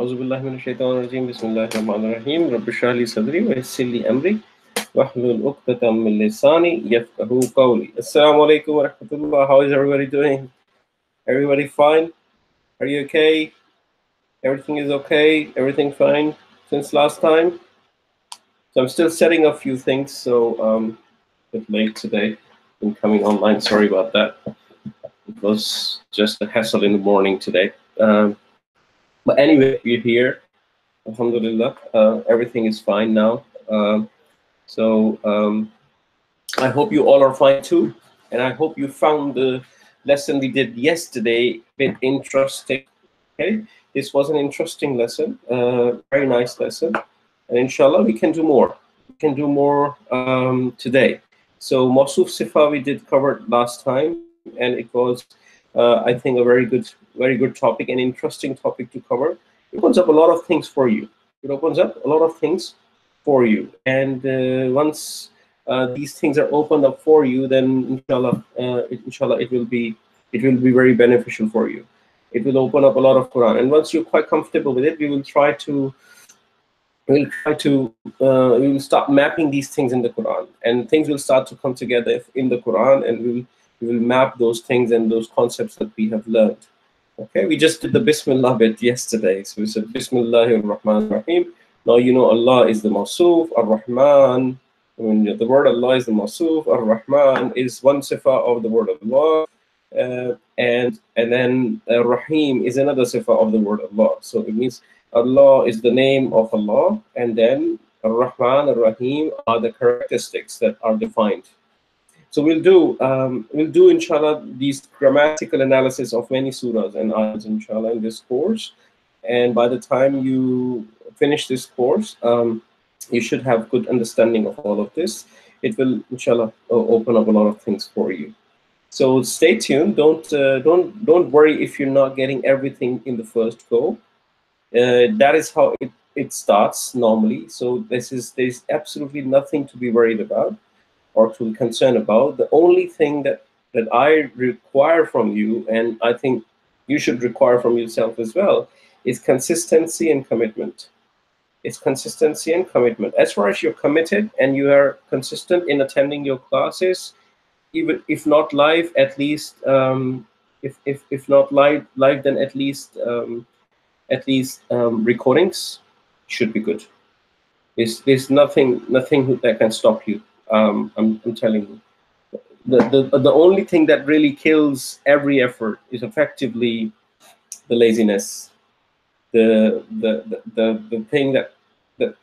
أعوذ بالله من الشيطان الرجيم بسم الله الرحمن الرحيم رب اشرح لي صدري ويسر لي أمري واحلل عقدة من لساني يفقهوا قولي. Assalamu alaikum wa rahmatullah. How is everybody doing? Everybody fine? Are you okay? Everything is okay? Everything fine since last time? So I'm still setting a few things, so a bit late today in coming online. Sorry about that. It was just a hassle in the morning today. But anyway, we're here. Alhamdulillah. Everything is fine now. I hope you all are fine too. And I hope you found the lesson we did yesterday a bit interesting. Okay, this was an interesting lesson, very nice lesson. And inshallah, we can do more. We can do more today. So Mawsuf Sifa we did cover last time, and it was, I think, a very good topic, an interesting topic to cover. It opens up a lot of things for you. It opens up a lot of things for you, and once these things are opened up for you, then inshallah, it will be very beneficial for you. It will open up a lot of Quran, and once you're quite comfortable with it, we will start mapping these things in the Quran, and things will start to come together in the Quran, and we will map those things and those concepts that we have learned. Okay, we just did the Bismillah bit yesterday, so we said Bismillahir Rahmanir Rahim. Now you know Allah is the Mawsuf, Ar-Rahman. The word Allah is the Mawsuf, Ar-Rahman is one sifa of the word Allah, and then Rahim is another sifa of the word Allah. So it means Allah is the name of Allah, and then Ar-Rahman, Ar-Rahim are the characteristics that are defined. So we'll do inshallah these grammatical analysis of many surahs and ayahs inshallah in this course. And by the time you finish this course, you should have good understanding of all of this. It will inshallah open up a lot of things for you. So stay tuned. Don't worry if you're not getting everything in the first go. That is how it starts normally. So there's absolutely nothing to be worried about or to be concerned about. The only thing that I require from you, and I think you should require from yourself as well, is consistency and commitment. It's consistency and commitment. As far as you're committed and you are consistent in attending your classes, even if not live, at least if not live, then at least recordings should be good. There's nothing that can stop you. I'm telling you, the only thing that really kills every effort is effectively the laziness, the thing that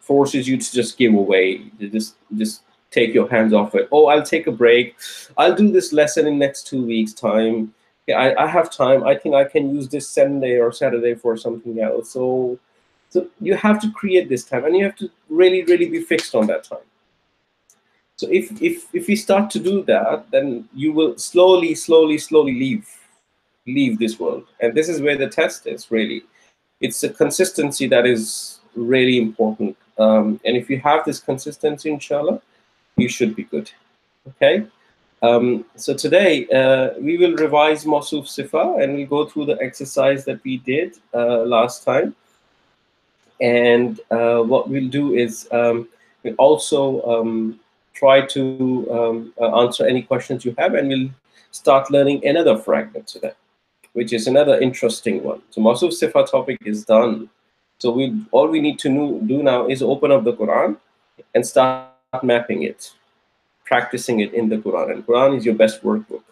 forces you to just give away, to just take your hands off it. Oh, I'll take a break. I'll do this lesson in next 2 weeks time. Yeah, I have time. I think I can use this Sunday or Saturday for something else. So you have to create this time, and you have to really be fixed on that time. So if we start to do that, then you will slowly leave this world. And this is where the test is really. It's a consistency that is really important. And if you have this consistency, inshallah, you should be good. Okay. So today we will revise Mawsuf Sifa, and we'll go through the exercise that we did last time. And what we'll do is we'll also try to answer any questions you have, and we'll start learning another fragment today, which is another interesting one. So Mawsuf Sifa topic is done. So all we need to do now is open up the Quran and start mapping it, practicing it in the Quran. And Quran is your best workbook.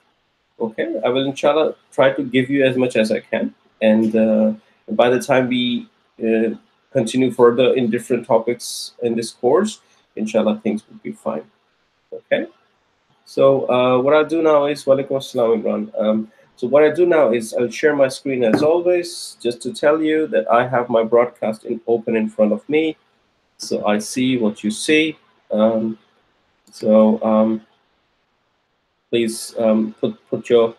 Okay, I will inshallah try to give you as much as I can. And by the time we continue further in different topics in this course, inshallah things will be fine. Okay, so what I'll do now is, walaikum assalam, Imran. So what I do now is I'll share my screen as always, just to tell you that I have my broadcast open in front of me. So I see what you see. Please put your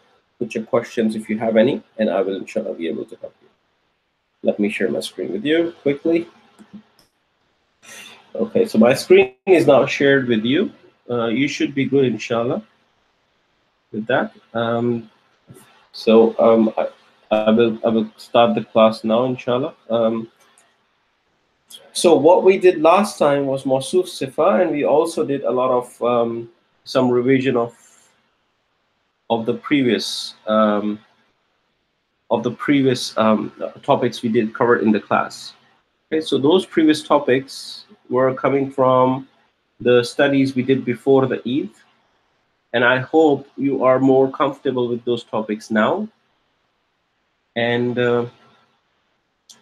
questions if you have any, and I will inshallah be able to help you. Let me share my screen with you quickly. Okay, so my screen is now shared with you. You should be good, inshallah, with that. I will start the class now, inshallah. So what we did last time was Mawsuf Sifa, and we also did a lot of some revision of the previous topics we did cover in the class. Okay, so those previous topics were coming from the studies we did before the Eid, and I hope you are more comfortable with those topics now. And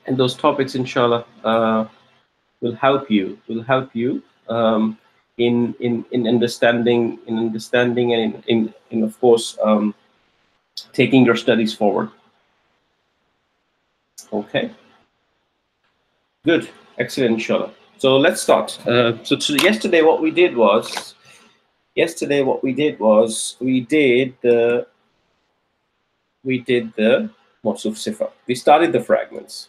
those topics, inshallah, will help you. In understanding, and in of course taking your studies forward. Okay. Good. Excellent, inshallah. So let's start. So yesterday what we did was we did the Mawsuf Sifa. We started the fragments.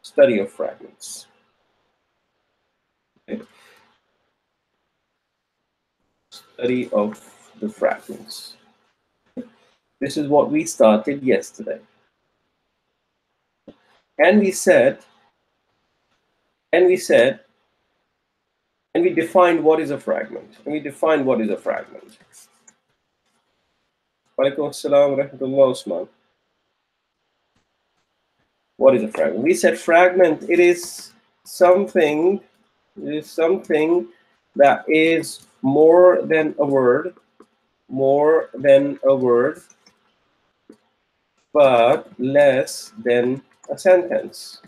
Study of fragments. Okay. Study of the fragments. This is what we started yesterday. And we defined what is a fragment. Walaikum assalam wa rahmatullah, Usman. What is a fragment? We said fragment, it is something that is more than a word, but less than a sentence.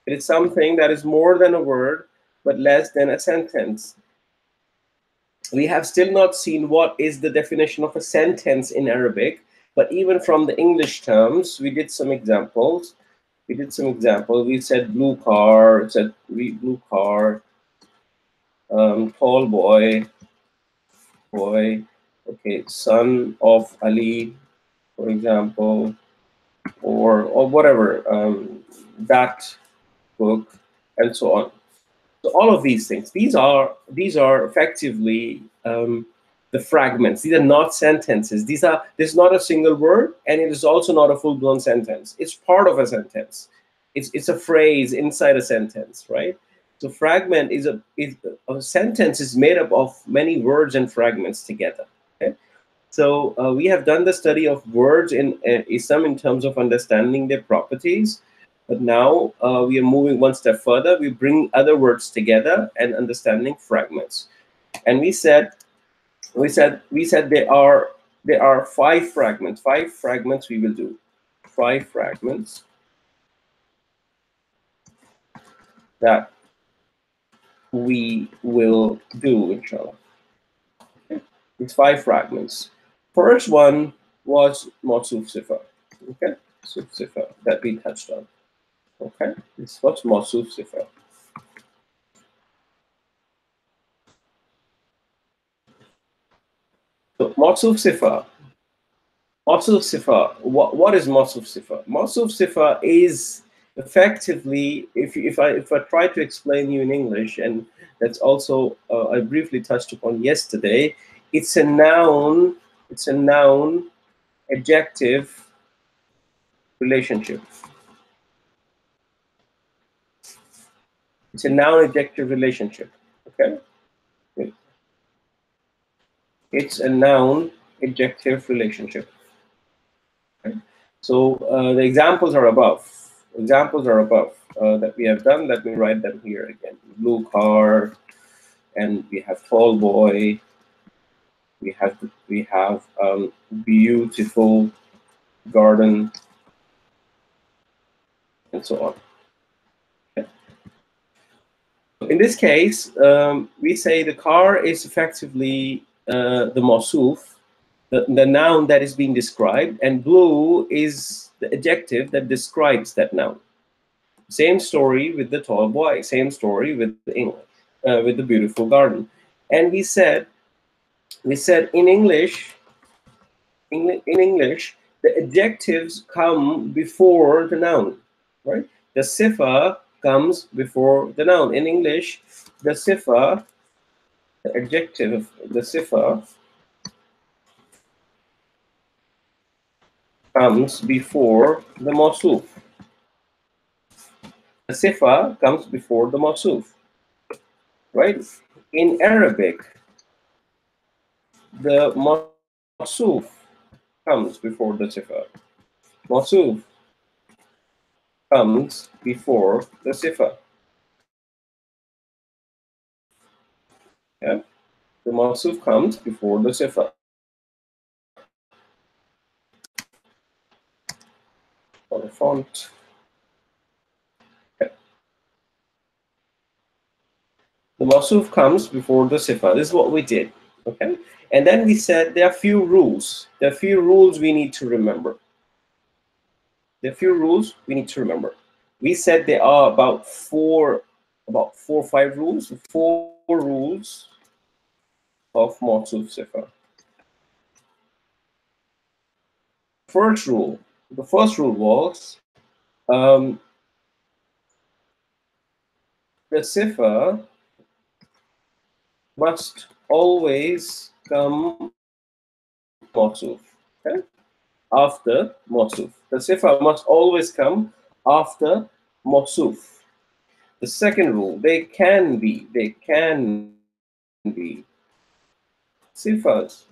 It is something that is more than a word, but less than a sentence. We have still not seen what is the definition of a sentence in Arabic, but even from the English terms, we did some examples. We said blue car, tall boy, okay, son of Ali, for example, or whatever, that book, and so on. So all of these things, these are effectively the fragments. These are not sentences. This is not a single word, and it is also not a full-blown sentence. It's part of a sentence. It's a phrase inside a sentence, right? So fragment is a sentence is made up of many words and fragments together. Okay? So we have done the study of words in Islam in terms of understanding their properties. But now we are moving one step further. We bring other words together and understanding fragments. And we said there are 5 fragments. 5 fragments we will do. 5 fragments that we will do, inshallah. Okay. These 5 fragments. First one was Mawsuf Sifa. Okay, Mawsuf Sifa that we touched on. Okay, this was Mawsuf Sifa. So Mawsuf Sifa. What is Mawsuf Sifa? Mawsuf Sifa is effectively, if I try to explain you in English, and that's also I briefly touched upon yesterday. It's a noun adjective relationship. It's a noun adjective relationship. Okay. It's a noun adjective relationship. Okay. So the examples are above. That we have done. Let me write them here again. Blue car, and we have tall boy. We have beautiful garden, and so on. Okay. In this case, we say the car is effectively the Mawsuf, the noun that is being described, and blue is the adjective that describes that noun. Same story with the tall boy. Same story with the beautiful garden. And we said in English, the adjectives come before the noun, right? The sifa comes before the noun. In English, the sifa, the adjective, the sifa comes before the mawsuf. The sifa comes before the mawsuf, right? In Arabic, the mawsuf comes before the sifa. Mawsuf comes before the sifa. Yeah? The mawsuf comes before the sifa. For the font. Okay. The mawsuf comes before the sifa. This is what we did. Okay. And then we said there are few rules. There are few rules we need to remember. There are few rules we need to remember. We said there are about four or five rules. Four rules of mawsuf sifa. The first rule was the sifa must always come mawsuf. Okay? After mawsuf. The sifa must always come after mawsuf. The second rule, they can be sifas.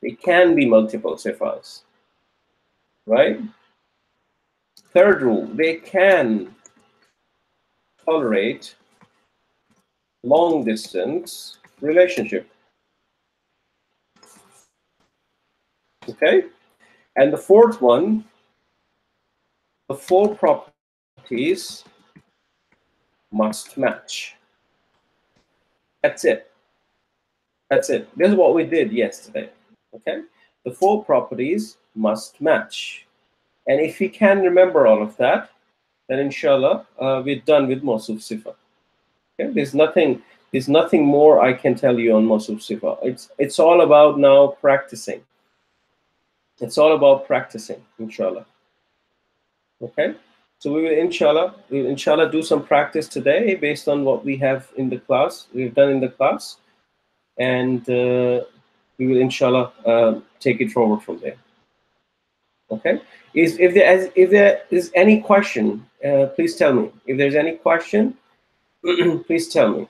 They can be multiple sifas, right? Third rule, they can tolerate long distance relationship. Okay? And the fourth one, the four properties must match. That's it. That's it. This is what we did yesterday. Okay? The four properties must match. And if we can remember all of that, then inshallah, we're done with mawsuf sifa. Okay? There's nothing more I can tell you on mawsuf sifa. It's all about now practicing. It's all about practicing, inshallah. Okay? So we will inshallah do some practice today based on what we have in the class, we've done in the class. And we will inshallah take it forward from there. Okay? If there is any question, please tell me. If there's any question, please tell me.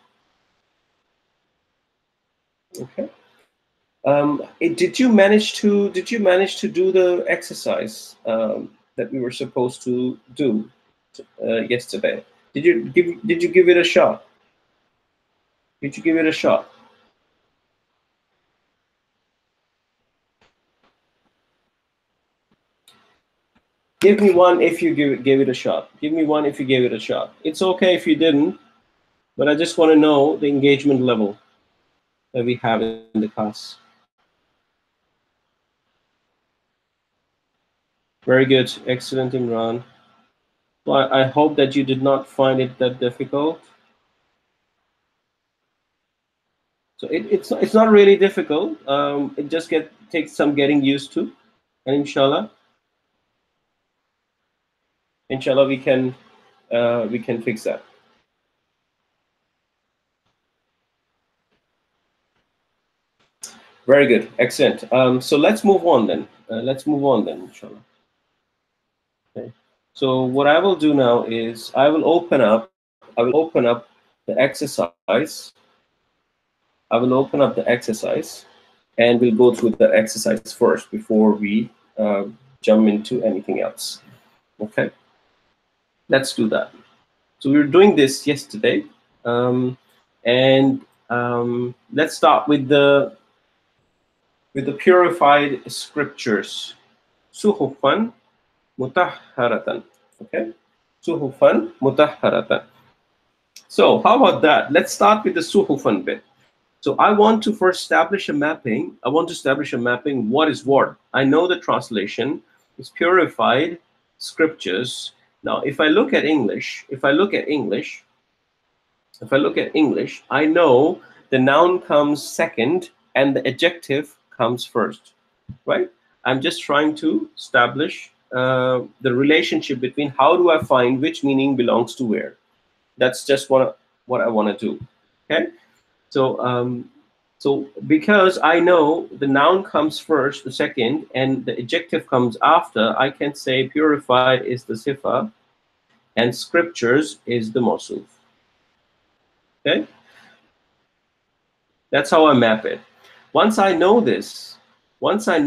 Okay. Did you manage to do the exercise that we were supposed to do yesterday? Did you give it a shot? Did you give it a shot? Give me one if you gave it a shot. Give me one if you gave it a shot. It's okay if you didn't, but I just want to know the engagement level that we have in the class. Very good. Excellent, Imran. Well, I hope that you did not find it that difficult. So it's not really difficult. It just takes some getting used to, and inshallah we can fix that. Very good, excellent. So let's move on then. Inshallah. Okay. So what I will do now is I will open up the exercise. I will open up the exercise, and we'll go through the exercise first before we jump into anything else. Okay. Let's do that. So we were doing this yesterday, and let's start with the purified scriptures. Suhufan mutahharatan. Okay, suhufan mutahharatan. So how about that? Let's start with the suhufan bit. So I want to first establish a mapping. I want to establish a mapping. What is what? I know the translation is purified scriptures. Now, if I look at English, I know the noun comes second and the adjective comes first, right? I'm just trying to establish the relationship between how do I find which meaning belongs to where. That's just what I want to do. Okay, so So because I know the noun comes first, the second, and the adjective comes after, I can say purified is the sifa and scriptures is the mawsuf. Okay? That's how I map it. Once I know this, I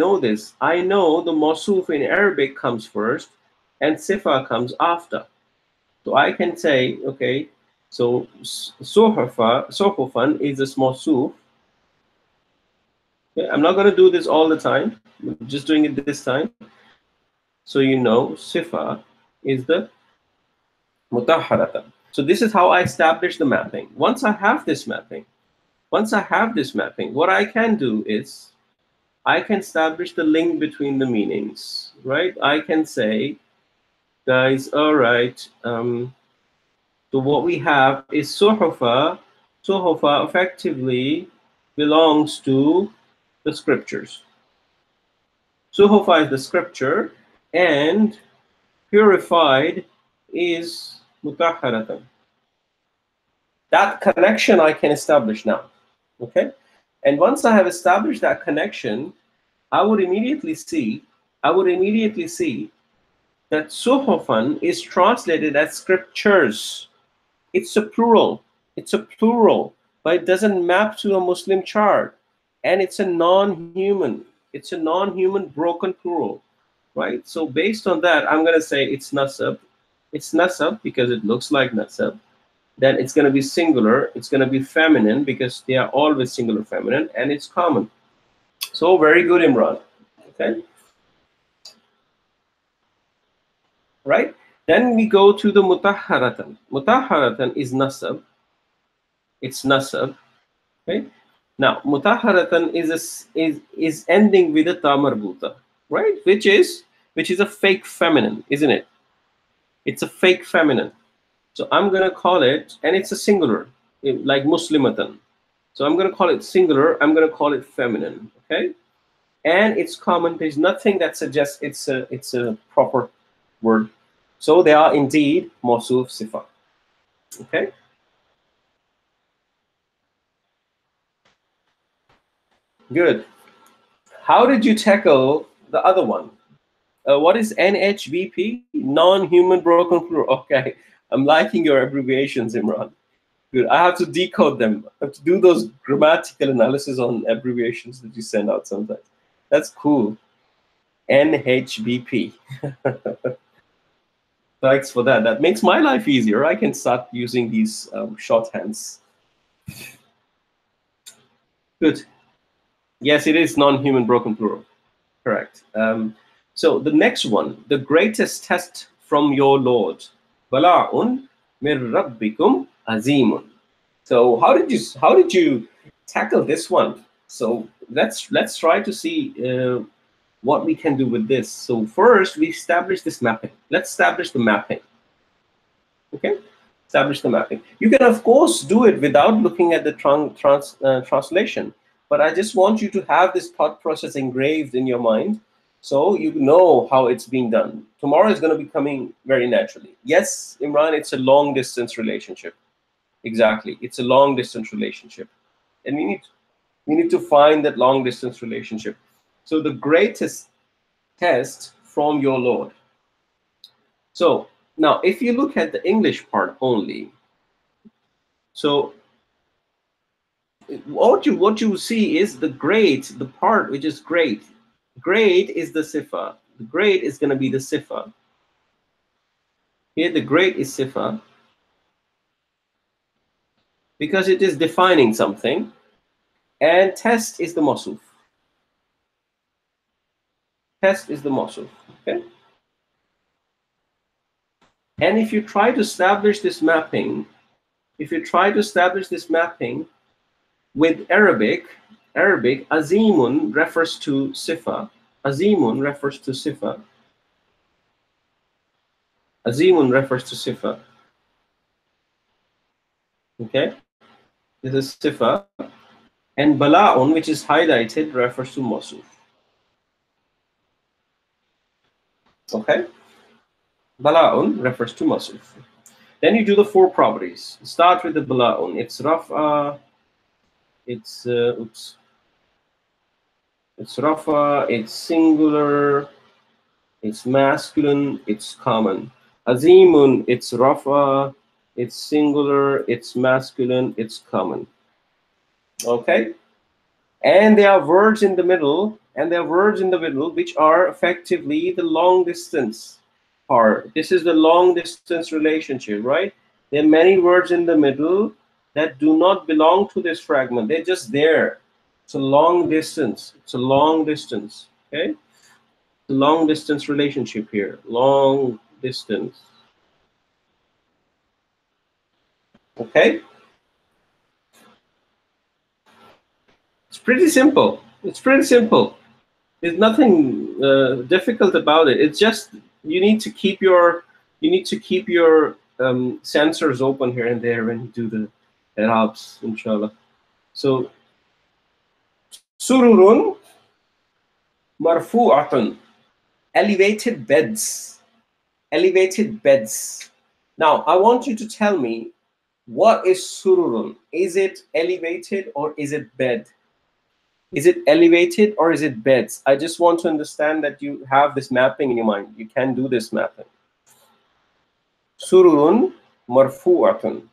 know the mawsuf in Arabic comes first and sifa comes after. So I can say, okay, so Superfun is a mawsuf. Okay, I'm not going to do this all the time. I'm just doing it this time. So you know, sifa is the mutahharatan. So this is how I establish the mapping. Once I have this mapping, what I can do is I can establish the link between the meanings, right? I can say, guys, all right, so what we have is suhufa. Suhufa effectively belongs to the scriptures. Suhufa is the scripture, and purified is mutahharatan. That connection I can establish now. Okay? And once I have established that connection, I would immediately see that suhufan is translated as scriptures. It's a plural. But it doesn't map to a Muslim chart. And it's a non-human. Broken plural. Right? So based on that, I'm going to say it's nasab. It's nasab because it looks like nasab. Then it's going to be singular. It's going to be feminine because they are always singular feminine, and it's common. So very good, Imran. Okay. Right? Then we go to the mutahharatan. Mutahharatan is nasab. It's nasab. Okay. Now mutahharatan is ending with a ta marbuta, right? Which is a fake feminine, isn't it? It's a fake feminine. So I'm going to call it, and it's a singular, like muslimatan. So I'm going to call it singular. I'm going to call it feminine. Okay, and it's common. There's nothing that suggests it's a proper word. So they are indeed mawsuf sifa. Okay. Good. How did you tackle the other one? What is NHBP? Non-human broken plural. Okay. I'm liking your abbreviations, Imran. Good. I have to decode them. I have to do those grammatical analysis on abbreviations that you send out sometimes. That's cool. NHBP. Thanks for that. That makes my life easier. I can start using these shorthands. Good. Yes, it is non-human broken plural. Correct. So the next one, the greatest test from your Lord. Bala'un min rabbikum azimun. So how did you tackle this one? So let's try to see what we can do with this. So first we establish this mapping. Let's establish the mapping. Okay, establish the mapping. You can of course do it without looking at the translation, but I just want you to have this thought process engraved in your mind, so you know how it's being done. Tomorrow is going to be coming very naturally. Yes, Imran, it's a long distance relationship. Exactly, it's a long distance relationship, and we need to find that long distance relationship. So the greatest test from your Lord. So now if you look at the English part only, so what you see is the great, the part which is great. Great is the sifa. The great is going to be the sifa. Here the great is sifa because it is defining something, and test is the mawsuf. Test is the mawsuf. Okay. And if you try to establish this mapping, with Arabic, azimun refers to sifa. Azimun refers to sifa. Azimun refers to sifa. Okay, this is sifa. And bala'un, which is highlighted, refers to mawsuf. Okay, bala'un refers to mawsuf. Then you do the four properties. Start with the bala'un. It's raf'a, It's oops. It's rafa. It's singular. It's masculine. It's common. Azimun. It's rafa. It's singular. It's masculine. It's common. Okay. And there are words in the middle, which are effectively the long distance part. This is the long distance relationship, right? There are many words in the middle that do not belong to this fragment. They're just there. It's a long distance. It's a long distance. Okay? It's a long distance relationship here. Long distance. Okay? It's pretty simple. It's pretty simple. There's nothing difficult about it. It's just you need to keep your sensors open here and there when you do the Arabs, inshallah. So sururun marfu'atun, elevated beds, elevated beds. Now I want you to tell me, what is sururun? Is it elevated or is it bed? Is it elevated or is it beds? I just want to understand that you have this mapping in your mind. You can do this mapping. Sururun marfu'atun.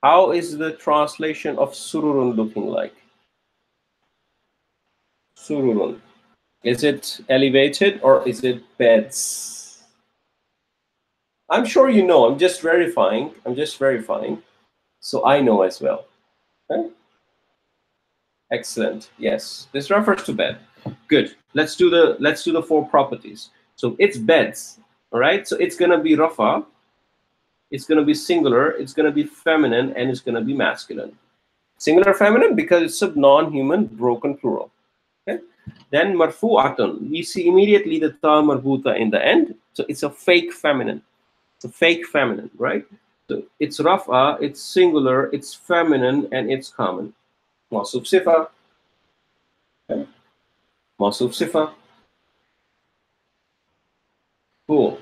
How is the translation of sururun looking like? Sururun. Is it elevated or is it beds? I'm sure you know. I'm just verifying. So I know as well. Okay? Excellent. Yes, this refers to bed. Good. Let's do the four properties. So it's beds. All right. So it's gonna be rafa. It's gonna be singular. It's gonna be feminine, and it's gonna be masculine. Singular feminine because it's a non-human broken plural. Okay. Then marfu'atun. We see immediately the ta marbuta in the end. So it's a fake feminine. It's a fake feminine, right? So it's rafa. It's singular. It's feminine, and it's common. Mausuf sifa. Okay. Mausuf sifa. Cool.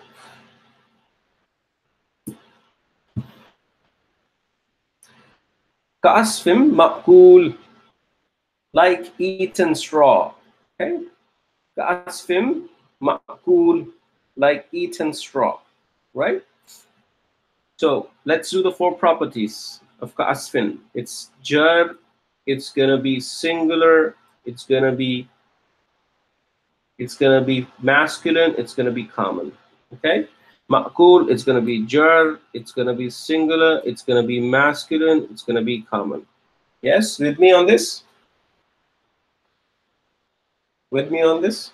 Ka'asfim ma'kul, like eaten straw. Okay. Ka'asfim ma'kul, like eaten straw. Right? So let's do the four properties of ka'asfin. It's jar. It's gonna be singular. It's gonna be masculine. It's gonna be common. Okay. Ma'kul, it's gonna be jar. It's gonna be singular. It's gonna be masculine. It's gonna be common. Yes, with me on this. With me on this.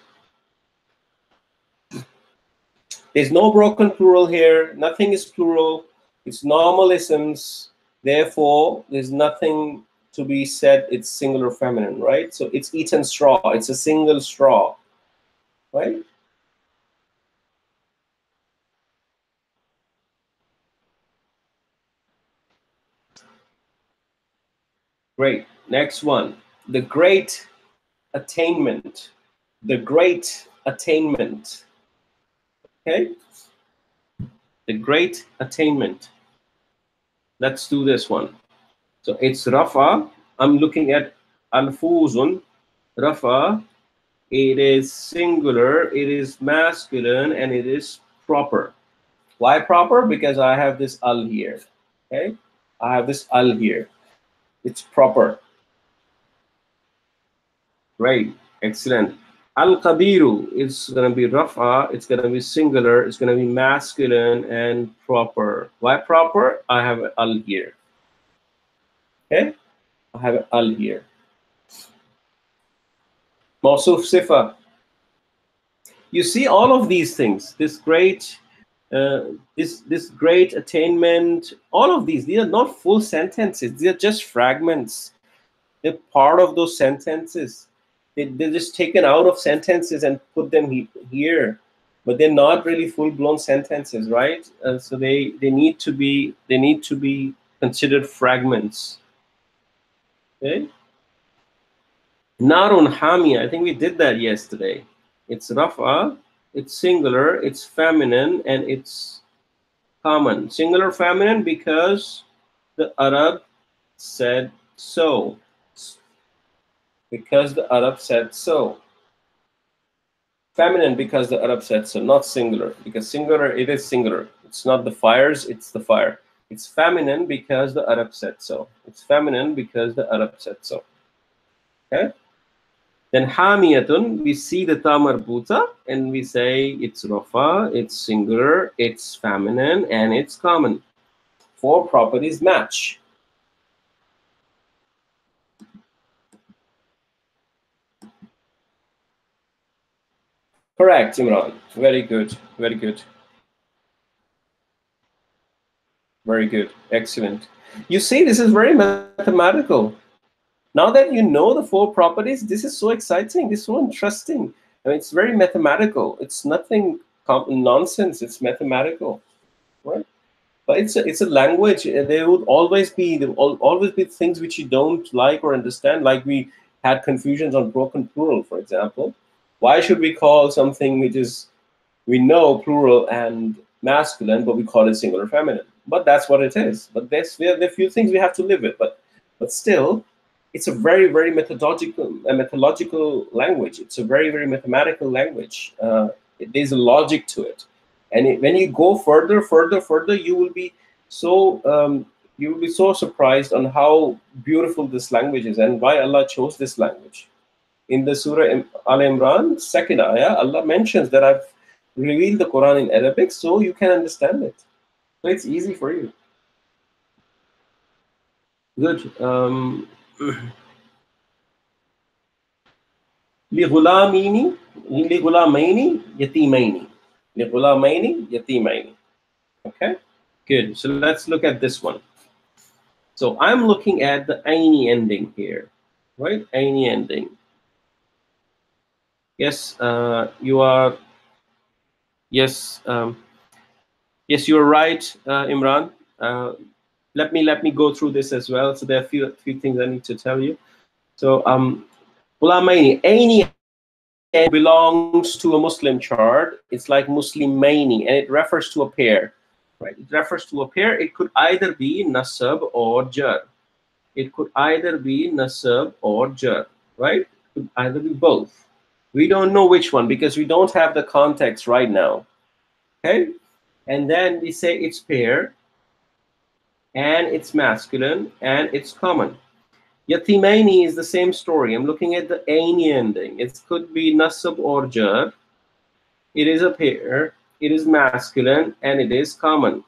There's no broken plural here. Nothing is plural. It's normalisms. Therefore, there's nothing to be said. It's singular feminine, right? So it's eaten straw. It's a single straw, right? Great. Next one. The great attainment. The great attainment. Okay? The great attainment. Let's do this one. So it's rafa. I'm looking at alfuzun. Rafa. It is singular, it is masculine, and it is proper. Why proper? Because I have this al here. Okay? I have this al here. It's proper. Great. Excellent. Al-Kabiru is going to be rafa, it's going to be singular, it's going to be masculine and proper. Why proper? I have an al here. Okay? I have an al here. Mausuf sifa. You see all of these things, this great great attainment, all of these are not full sentences. These are just fragments. They're part of those sentences. They're just taken out of sentences and put them here, but they're not really full-blown sentences, right? So they need to be considered fragments. Okay. Narun hamia. I think we did that yesterday. It's rafa. It's singular. It's feminine, and it's common. Singular feminine because the Arab said so, because the Arab said so. Feminine because the Arab said so, not singular, because singular, it is singular. It's not the fires, it's the fire. It's feminine because the Arab said so. It's feminine because the Arab said so. Okay? Then hamiyatun, we see the ta marbuta and we say it's rafa, it's singular, it's feminine, and it's common. 4 properties match. Correct, Imran. Very good. Very good. Very good. Excellent. You see, this is very mathematical. Now that you know the 4 properties, this is so exciting. This is so interesting. I mean, it's very mathematical. It's nothing nonsense. It's mathematical, right? But it's a language. There would always be things which you don't like or understand. Like we had confusions on broken plural, for example. Why should we call something which is, we know, plural and masculine, but we call it singular feminine? But that's what it is. But there are a few things we have to live with. But still, it's a very, very methodological language. It's a very, very mathematical language. There's a logic to it. And when you go further, you will be so surprised on how beautiful this language is and why Allah chose this language. In the Surah Al Imran, 2nd ayah, Allah mentions that I've revealed the Quran in Arabic so you can understand it. So it's easy for you. Good. لغلامين يتيمين. لغلامين يتيمين. Okay, good. So let's look at this one. So I'm looking at the aini ending here, right? Aini ending. Yes, you are. Yes, yes, you're right, Imran. Let me go through this as well. So there are a few things I need to tell you. So Gulamaini, aini belongs to a Muslim chart. It's like Muslimaini, and it refers to a pair. Right? It refers to a pair. It could either be nasab or jar. It could either be nasab or jar, right? It could either be both. We don't know which one because we don't have the context right now. Okay? And then we say it's pair, and it's masculine, and it's common. Yatimaini is the same story. I'm looking at the aini ending. It could be nasab or jar. It is a pair, it is masculine, and it is common.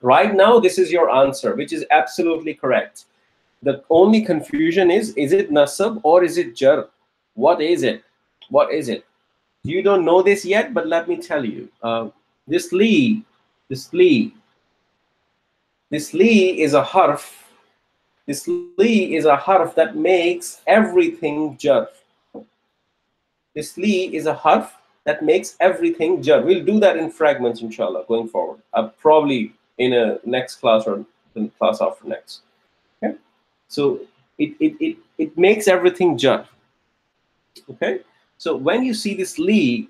Right now, this is your answer, which is absolutely correct. The only confusion is it nasab or is it jar? What is it? What is it? You don't know this yet, but let me tell you. This li is a harf. This li is a harf that makes everything jar. This li is a harf that makes everything jar. We'll do that in fragments, inshallah, going forward. Probably in a next class or the class after next. Okay? So it makes everything jar. Okay? So when you see this li,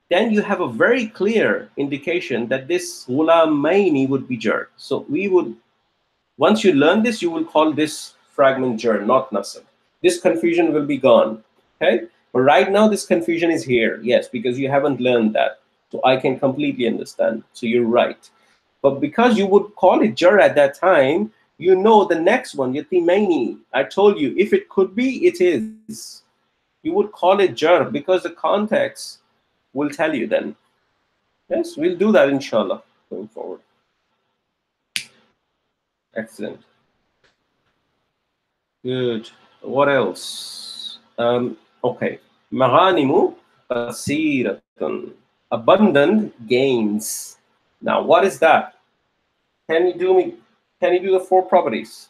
then you have a very clear indication that this gulamaini would be jar. So we would, once you learn this, you will call this fragment jar, not nasab. This confusion will be gone. Okay? But right now, this confusion is here. Yes, because you haven't learned that. So I can completely understand. So you're right. But because you would call it jar at that time, you know the next one, yatimaini. I told you, if it could be, it is. You would call it jar because the context will tell you then. Yes, we'll do that, inshallah, going forward. Excellent. Good. What else? Okay. Maghanimu kasiratun. Abundant gains. Now, what is that? Can you do the 4 properties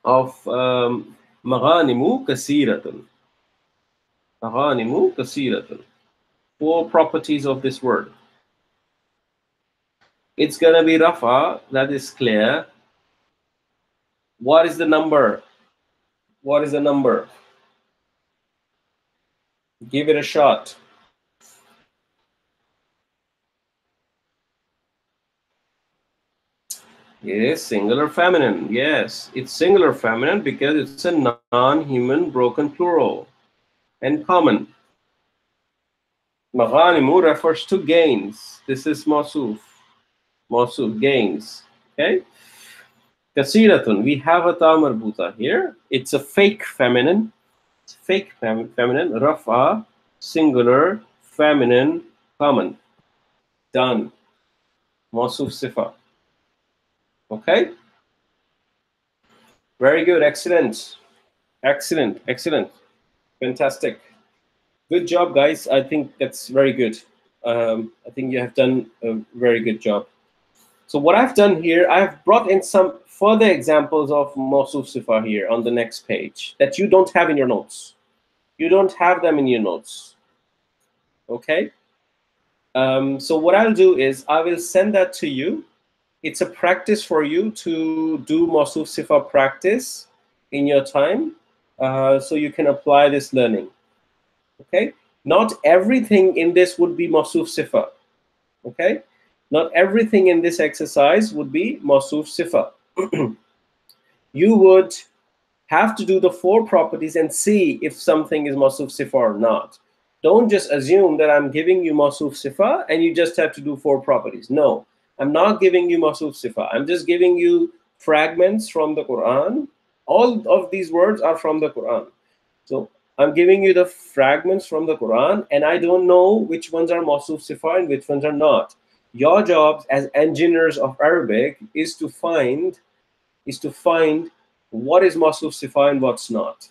of maghanimu kasiratun? Maghanimu kasiratun. 4 properties of this word. It's gonna be rafa, that is clear. What is the number? What is the number? Give it a shot. is singular feminine. Yes, it's singular feminine because it's a non-human broken plural and common. Maghanimu refers to gains. This is Mawsuf. Mawsuf, gains. Okay. Kasiratun, we have a ta marbuta here. It's a fake feminine. It's fake feminine. Rafa, singular, feminine, common. Done. Mawsuf sifa. Okay. Very good. Excellent. Excellent. Excellent. Fantastic. Good job, guys. I think that's very good. I think you have done a very good job. So what I've done here, I've brought in some further examples of Mawsuf Sifa here on the next page that you don't have in your notes. You don't have them in your notes. Okay? So what I'll do is I will send that to you. It's a practice for you to do Mawsuf Sifa practice in your time so you can apply this learning. Okay? Not everything in this would be Mawsuf Sifa. Okay? Not everything in this exercise would be Mawsuf Sifa. You would have to do the 4 properties and see if something is Mawsuf Sifa or not. Don't just assume that I'm giving you Mawsuf Sifa and you just have to do 4 properties. No, I'm not giving you Mawsuf Sifa. I'm just giving you fragments from the Quran. All of these words are from the Quran. So I'm giving you the fragments from the Quran, and I don't know which ones are Mawsuf Sifa and which ones are not. Your job as engineers of Arabic is to find what is Mawsuf Sifa and what's not.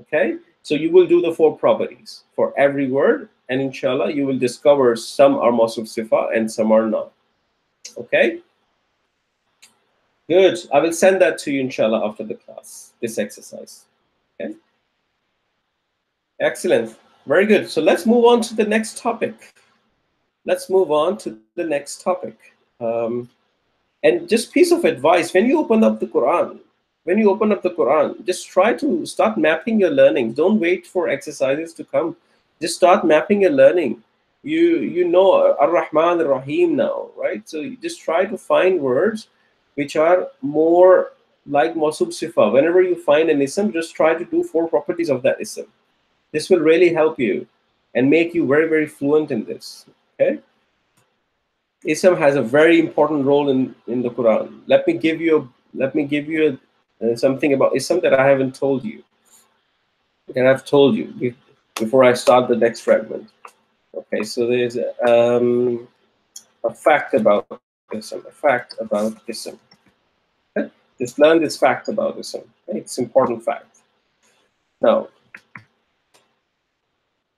Okay? So you will do the 4 properties for every word, and inshallah you will discover some are Mawsuf Sifa and some are not. Okay? Good. I will send that to you inshallah after the class, this exercise. Okay? Excellent. Very good. So let's move on to the next topic. Let's move on to the next topic. And just piece of advice, when you open up the Quran, just try to start mapping your learning. Don't wait for exercises to come. Just start mapping your learning. You know Ar-Rahman Ar-Rahim now, right? So you just try to find words which are more like Mawsuf Sifa. Whenever you find an ism, just try to do 4 properties of that ism. This will really help you and make you very, very fluent in this. Okay? Ism has a very important role in the Quran. Let me give you something about Ism that I haven't told you. That I've told you before I start the next fragment. Okay, so there's a fact about Ism. A fact about Ism. Okay? Just learn this fact about Ism. Okay? It's an important fact. Now,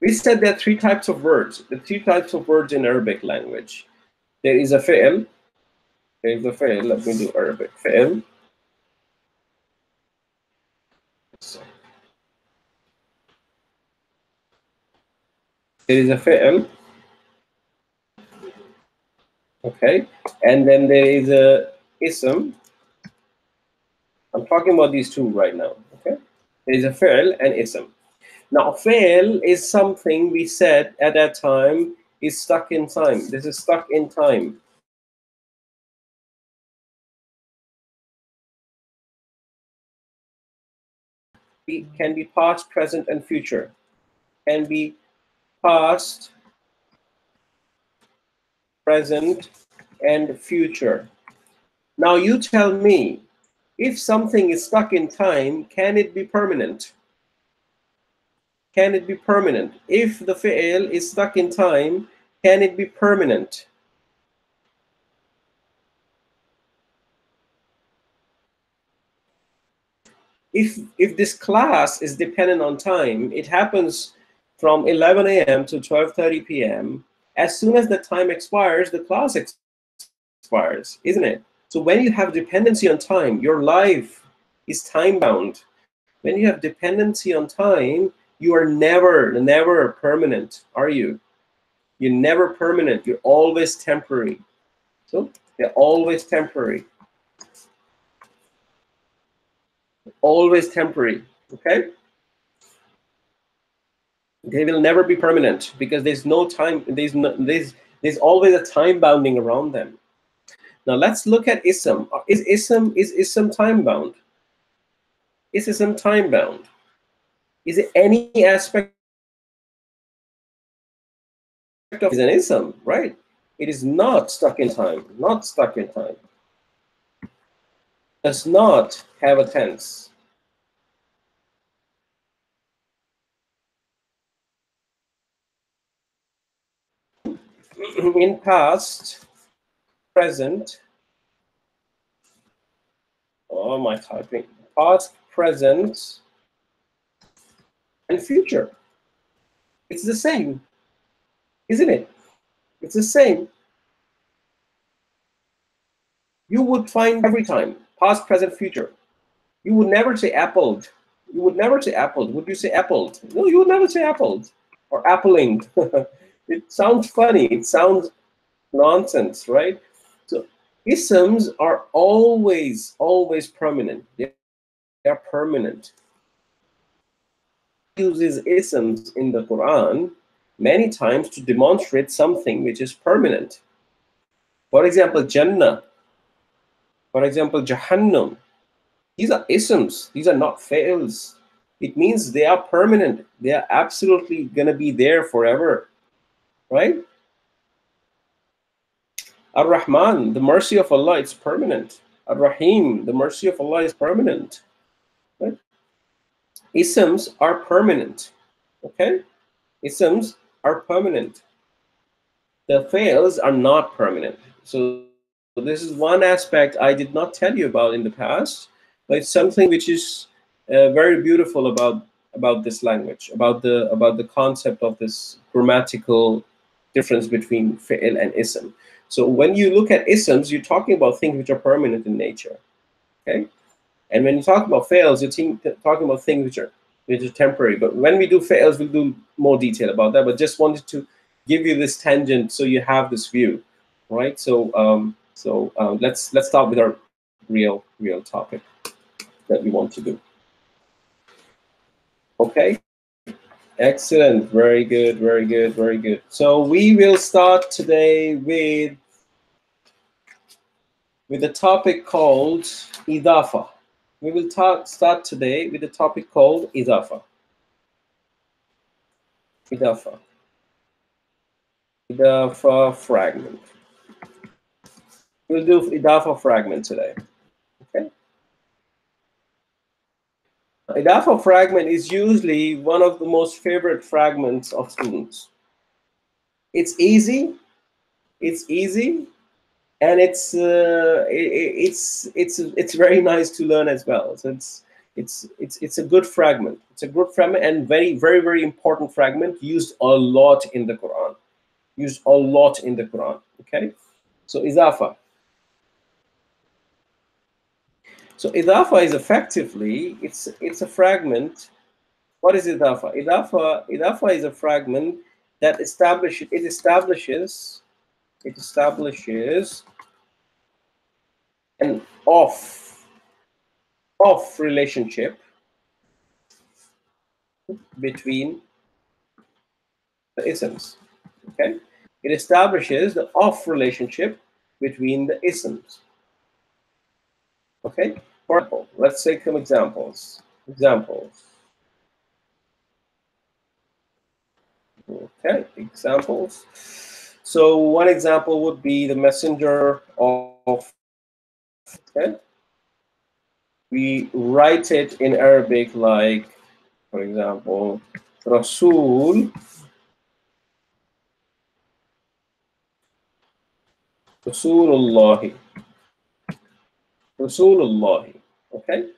we said there are 3 types of words. The 3 types of words in Arabic language. There is a fi'l. There is a fi'l. Let me do Arabic. Fi'l. There is a fi'l. Okay. And then there is a ism. I'm talking about these 2 right now. Okay. There is a fi'l and ism. Now, fi'l is something we said at that time is stuck in time. This is stuck in time. It can be past, present, and future. Can be past, present, and future. Now you tell me, if something is stuck in time, can it be permanent? Can it be permanent? If the fi'l is stuck in time, can it be permanent? If this class is dependent on time, it happens from 11 a.m. to 12:30 p.m. As soon as the time expires, the class expires, isn't it? So when you have dependency on time, your life is time-bound. When you have dependency on time, you are never permanent, are you? You're never permanent. You're always temporary. So they're always temporary. Always temporary. Okay? They will never be permanent because there's no time. There's always a time bounding around them. Now let's look at ism. Is ism time bound? Is ism time bound? Is it any aspect of an ism, right? It is not stuck in time, not stuck in time. Does not have a tense. In past, present, oh my typing, past, present, and future. It's the same, isn't it? It's the same. You would find every time, past, present, future. You would never say appled. You would never say appled. Would you say appled? No, you would never say appled or appling. It sounds funny. It sounds nonsense, right? So isms are always permanent. They are permanent. Uses isms in the Quran many times to demonstrate something which is permanent. For example, Jannah. For example, Jahannam. These are isms. These are not fails. It means they are permanent. They are absolutely going to be there forever, right? Ar-Rahman, the mercy of Allah, it's permanent. Ar-Rahim, the mercy of Allah is permanent. Right? Isms are permanent. Okay? Isms are permanent. The fails are not permanent. So this is one aspect I did not tell you about in the past, but it's something which is very beautiful about this language, about the concept of this grammatical difference between fi'l and ism. So when you look at isms, you're talking about things which are permanent in nature, okay? And when you talk about fails, you're talking about things which are temporary. But when we do fails, we'll do more detail about that. But just wanted to give you this tangent so you have this view, right? So let's start with our real topic that we want to do. Okay. Excellent. Very good. Very good. Very good. So we will start today with the topic called Idafah. We will start today with the topic called Idafah. Idafah. Idafah fragment. We'll do Idafah fragment today. Okay. Idafah fragment is usually one of the most favorite fragments of students. It's easy, and it's very nice to learn as well. So it's a good fragment. It's a good fragment and very important fragment, used a lot in the Quran. Used a lot in the Quran. Okay, so Idafah. So Idafah is effectively, it's a fragment. What is Idafah? Idafah is a fragment that establishes an off relationship between the isms. Okay, it establishes the off relationship between the isms. Okay, for example, let's take some examples. Okay, examples. So one example would be the messenger of. Okay, we write it in Arabic like, for example, Rasul. Rasulullahi. Okay,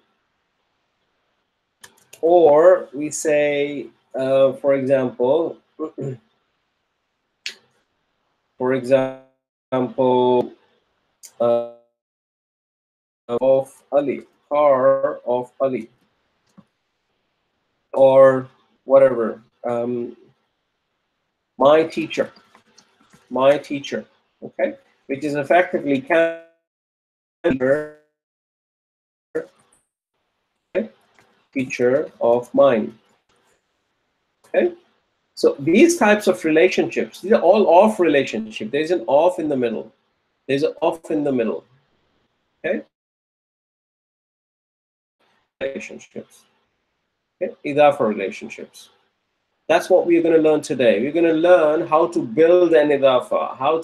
or we say, for example, of Ali, car of Ali, or whatever. My teacher. Okay, which is effectively teacher of mine. Okay, so these types of relationships, these are all off relationships. There's an off in the middle. There's an off in the middle. Okay. Relationships. Okay. Idafah relationships. That's what we're going to learn today. We're going to learn how to build an idafah, how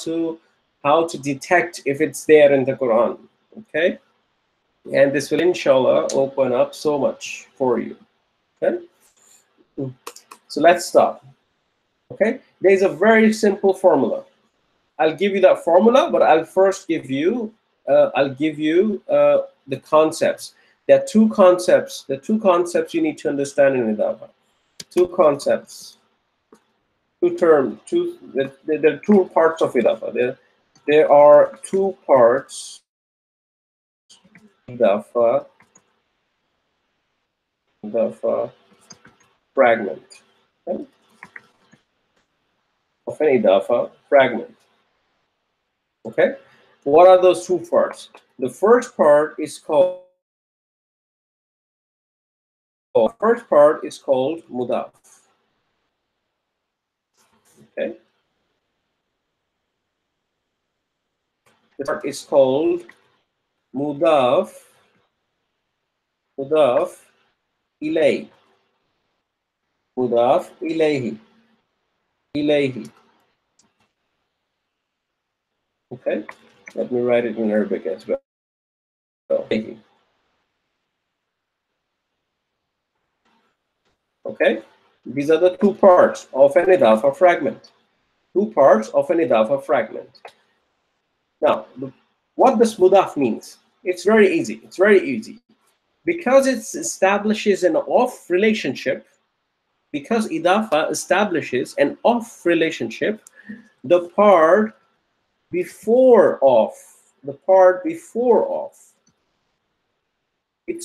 to detect if it's there in the Quran. Okay. And this will, inshallah, open up so much for you. Okay. So let's start. Okay. There's a very simple formula. I'll give you that formula, but I'll first give you the concepts. There are two concepts. The two concepts you need to understand in Idafah. Two concepts, two terms. There are two parts of Idafah. There are two parts. Idafah fragment. Okay? Of an Idafah fragment. Okay. What are those two parts? The first part is called mudaf. Okay. The part is called mudaf ilayhi. Mudaf ilayhi. Okay. Let me write it in Arabic as well. Okay. These are the two parts of an Idafah fragment. Two parts of an Idafah fragment. Now, what does mudaf means? It's very easy. It's very easy. Because it establishes an off relationship, because Idafah establishes an off relationship, the part before off, it's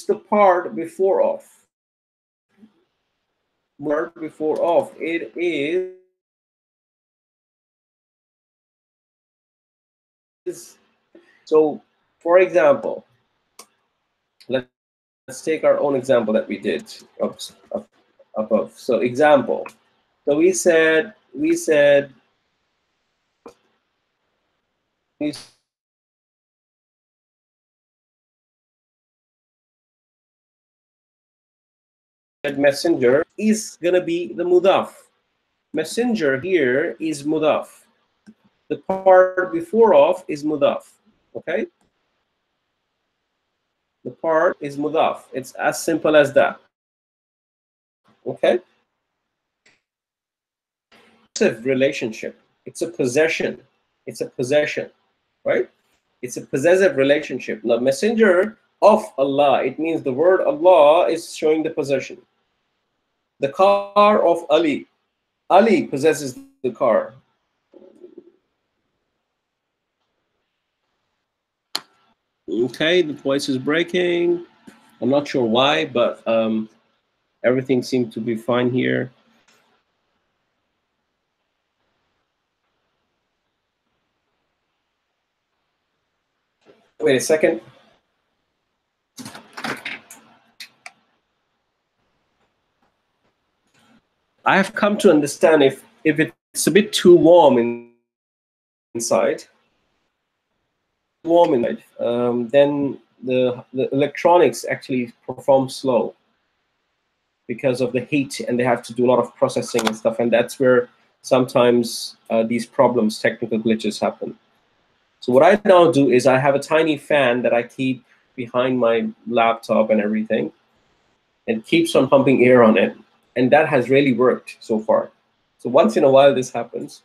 the part before off. It is. So, for example, let's take our own example that we did above. So, example. So we said messenger is gonna be the mudaf. Messenger here is mudaf. The part before off is mudaf. Okay. The part is mudaf. It's as simple as that. Okay. It's a relationship. It's a possession. Right? It's a possessive relationship. The messenger of Allah. It means the word Allah is showing the possession. The car of Ali. Ali possesses the car. Okay, the voice is breaking. I'm not sure why, but everything seemed to be fine here. Wait a second. I have come to understand if it's a bit too warm inside, then the electronics actually perform slow because of the heat, and they have to do a lot of processing and stuff, and that's where sometimes these problems, technical glitches happen. So what I now do is I have a tiny fan that I keep behind my laptop and everything, and keeps on pumping air on it, and that has really worked so far. So once in a while this happens.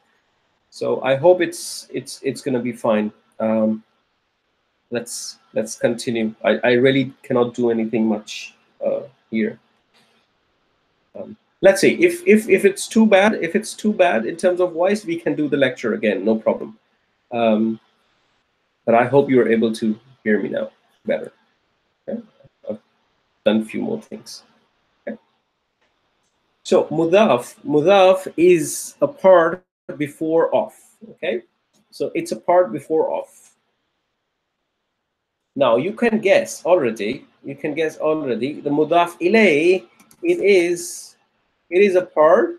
So I hope it's going to be fine. Let's continue. I really cannot do anything much here. Let's see if it's too bad. If it's too bad in terms of voice, we can do the lecture again, no problem. But I hope you're able to hear me now better. Okay? I've done a few more things. Okay. So mudaf is a part before off. Okay, so it's a part before off. Now you can guess already. The mudaf ilay, it is a part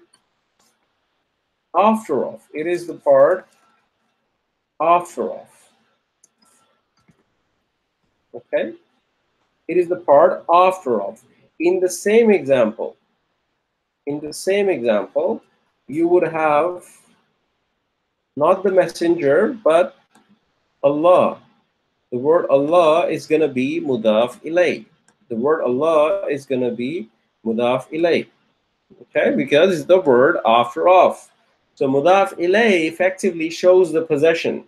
after off. It is the part after off. Okay, it is the part after of. In the same example, you would have not the messenger, but Allah. The word Allah is going to be mudaf ilay. The word Allah is going to be mudaf ilay. Okay, because it's the word after of. So mudaf ilay effectively shows the possession.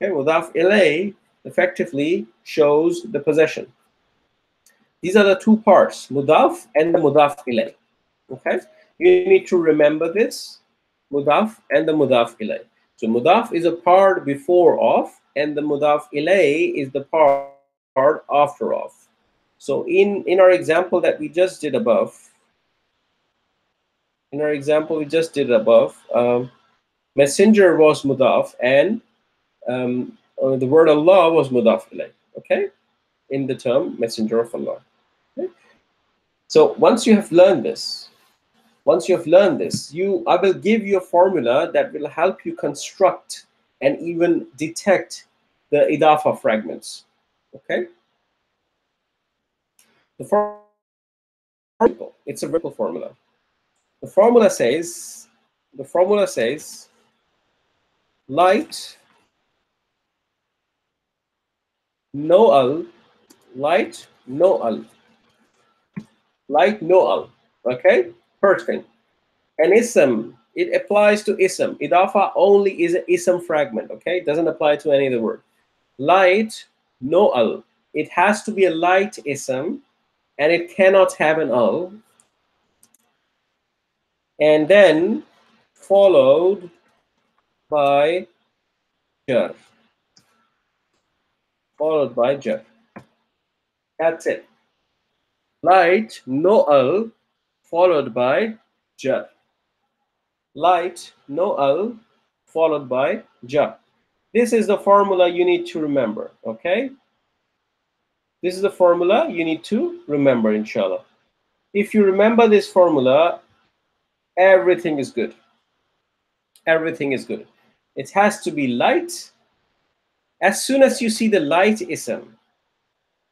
Okay, mudaf ilay effectively shows the possession. These are the two parts, mudaf and the mudaf ilay. Okay, you need to remember this, mudaf and the mudaf ilay. So mudaf is a part before of, and the mudaf ilay is the part after of. So in our example that we just did above, messenger was mudaf, and the word Allah was mudaf ilay. Okay, in the term messenger of Allah. Okay? So once you have learned this, I will give you a formula that will help you construct and even detect the Idafah fragments. Okay? The formula, it's a verbal formula. The formula says light, no al, light, no al. Light, no al. Okay? First thing. An ism, it applies to ism. Idafah only is an ism fragment. Okay? It doesn't apply to any other word. Light, no al. It has to be a light ism, and it cannot have an al. And then followed by jar. Followed by jar. That's it. Light, no al, followed by jar. Light, no al, followed by jar. This is the formula you need to remember, okay? This is the formula you need to remember, inshallah. If you remember this formula, everything is good. Everything is good. It has to be light. As soon as you see the light ism,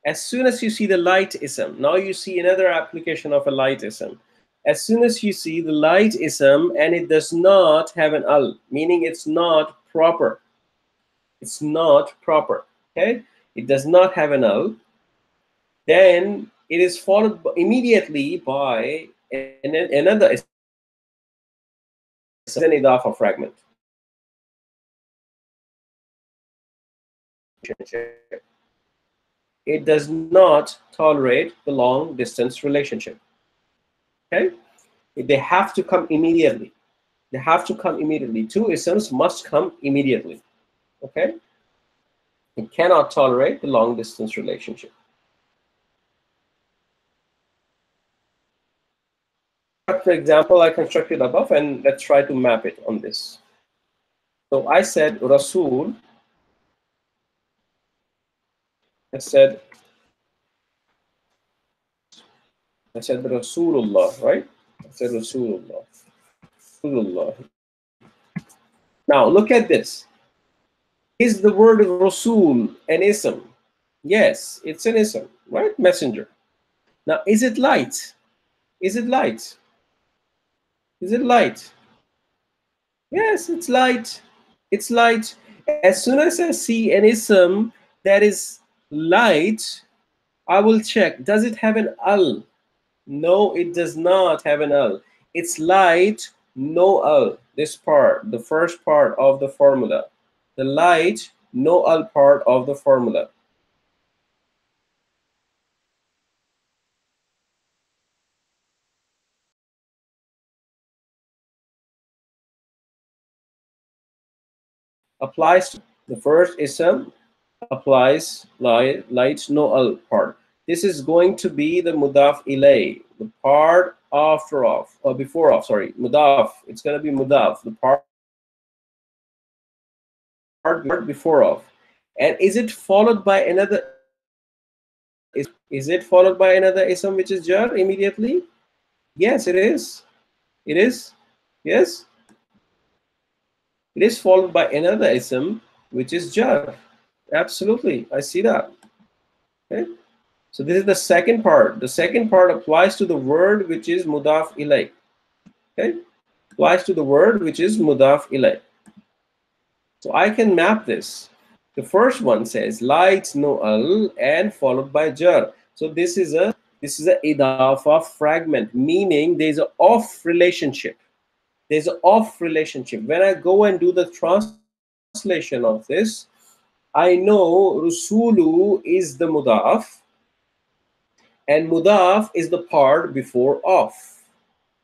now you see another application of a light ism. As soon as you see the light ism and it does not have an al, meaning it's not proper. It's not proper. Okay? It does not have an al. Then it is followed immediately by another ism, an Idafah fragment. It does not tolerate the long distance relationship. Okay? They have to come immediately. They have to come immediately. Two isms must come immediately. Okay? It cannot tolerate the long distance relationship. For example, I constructed above, and let's try to map it on this. So I said Rasul. I said Rasulullah, right? I said Rasulullah. Rasulullah. Now look at this. Is the word Rasul an ism? Yes, it's an ism, right? Messenger. Now, is it light? Is it light? Is it light? Yes, it's light. It's light. As soon as I see an ism that is light, I will check. Does it have an al? No, it does not have an al. It's light, no al. This part, the first part of the formula. The light, no al part of the formula. Applies to the first ism, applies light, no al part. This is going to be the mudaf ilay, the part after of, or before of, sorry, mudaf. It's going to be mudaf, the part before of. And is it followed by another? Is it followed by another ism which is jar immediately? Yes, it is. It is. Yes. It is followed by another ism which is jar. Absolutely, I see that. Okay, so this is the second part. The second part applies to the word which is mudaf ilay. Okay, applies to the word which is mudaf ilay. So I can map this. The first one says light no al and followed by jar. So this is a idafah fragment, meaning there's an off relationship. There's an off relationship. When I go and do the translation of this, I know rusulu is the mudaf and mudaf is the part before off.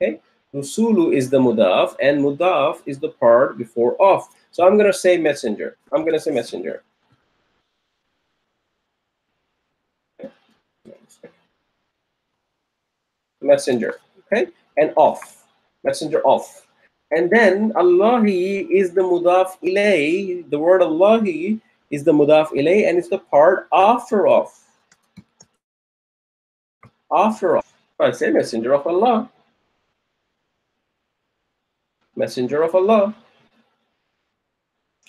Okay, rusulu is the mudaf and mudaf is the part before off. So I'm gonna say messenger. I'm gonna say messenger. Messenger. Okay, and off. Messenger off. And then Allahi is the mudaf ilay. The word Allahi is the mudaf ilay, and it's the part after off. After off. I say messenger of Allah. Messenger of Allah.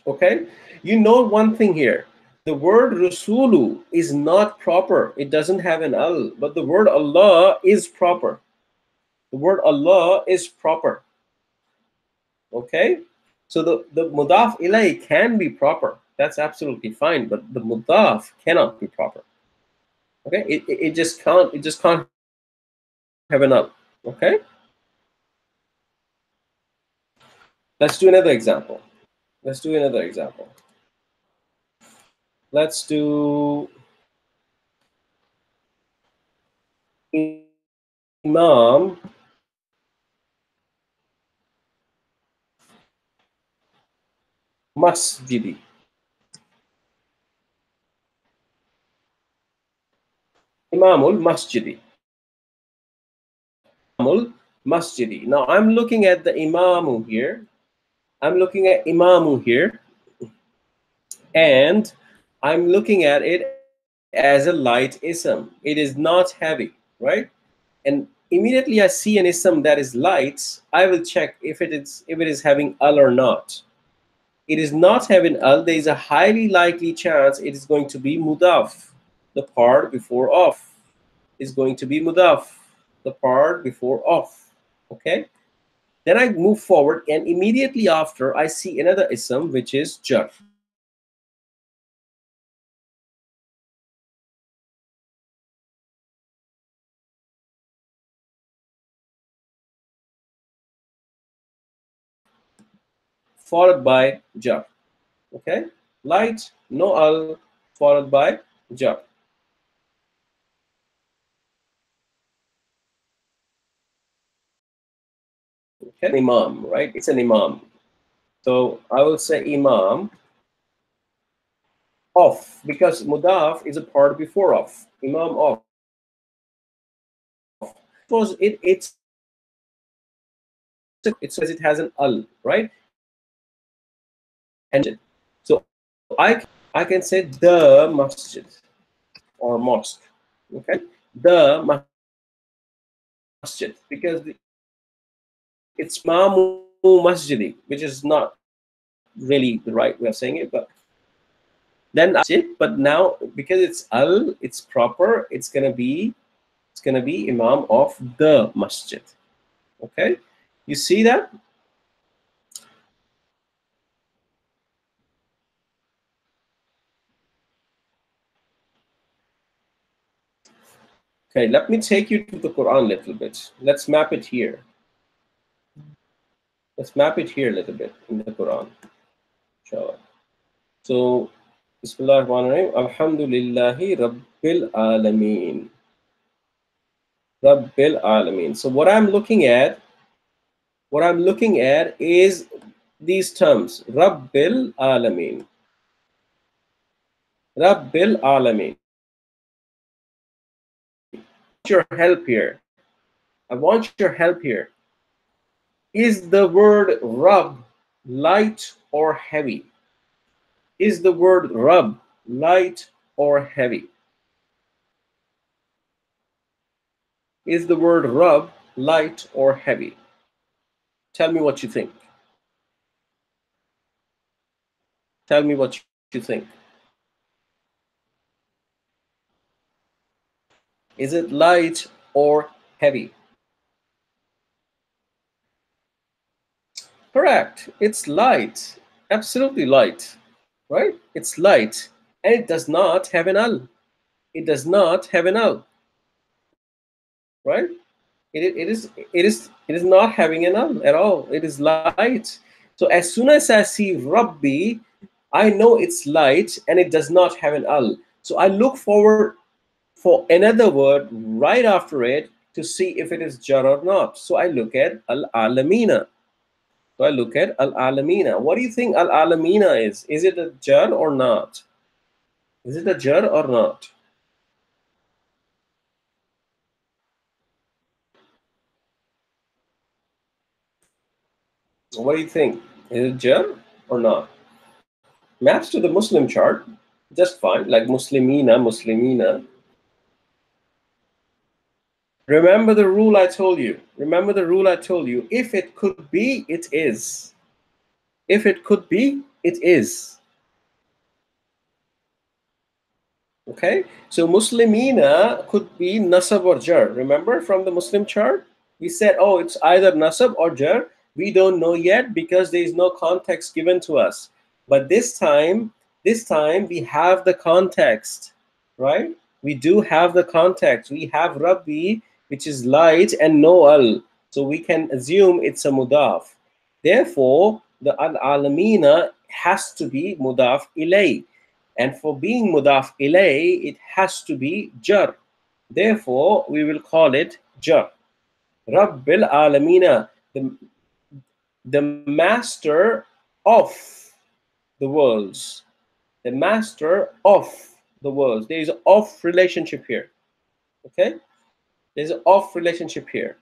Okay, you know one thing here. The word Rasulu is not proper. It doesn't have an al, but the word Allah is proper. The word Allah is proper. Okay, so the mudaf ilay can be proper. That's absolutely fine, but the mudaf cannot be proper. Okay, it just can't have an al. Okay, let's do another example. Let's do another example. Let's do Imam Masjidi. Imamul Masjidi. Imamul Masjidi. Now I'm looking at the Imamu here. I'm looking at Imamu here, and I'm looking at it as a light ism. It is not heavy, right? And immediately I see an ism that is light, I will check if it is having al or not. It is not having al. There is a highly likely chance it is going to be mudaf. The part before off is going to be mudaf. The part before off. Okay. Then I move forward, and immediately after I see another ism which is jar. Followed by jar. Okay, light no al followed by jar. Okay, imam, right? It's an imam. So I will say imam off, because mudaf is a part before off. Imam off. Suppose it says it has an al, right? And so I can say the masjid or mosque. Okay, the masjid, because it's mamu masjidi, which is not really the right way of saying it, but then masjid. But now because it's al, it's proper. It's gonna be imam of the masjid. Okay, you see that? Okay, let me take you to the Quran a little bit. Let's map it here. Let's map it here a little bit in the Quran. Inshallah. So, Bismillahirrahmanirrahim. Alhamdulillahi Rabbil Alameen. Rabbil Alameen. So what I'm looking at is these terms. Rabbil Alameen. Rabbil Alameen. Your help here. I want your help here. Is the word Rabb light or heavy? Is the word Rabb light or heavy? Is the word Rabb light or heavy? Tell me what you think. Tell me what you think. Is it light or heavy? Correct. It's light. Absolutely light. Right? It's light. And it does not have an al. It does not have an al. Right? It is not having an al at all. It is light. So as soon as I see Rabbi, I know it's light and it does not have an al. So I look forward for another word right after it to see if it is jar or not. So I look at al-alamina. So I look at al-alamina. What do you think al-alamina is? Is it a jar or not? Is it a jar or not? What do you think? Is it jar or not? Maps to the Muslim chart, just fine, like Muslimina, Muslimina. Remember the rule I told you. Remember the rule I told you. If it could be, it is. If it could be, it is. Okay, so Muslimina could be nasab or jar. Remember from the Muslim chart? We said, oh, it's either nasab or jar. We don't know yet because there is no context given to us. But this time we have the context, right? We do have the context. We have Rabbi, which is light, and no al. So we can assume it's a mudaf. Therefore, the al-alamina has to be mudaf ilay. And for being mudaf ilay, it has to be jar. Therefore, we will call it jar. Rabbil alamina, the master of the worlds. The master of the worlds. There is an of relationship here. Okay? There's an of relationship here.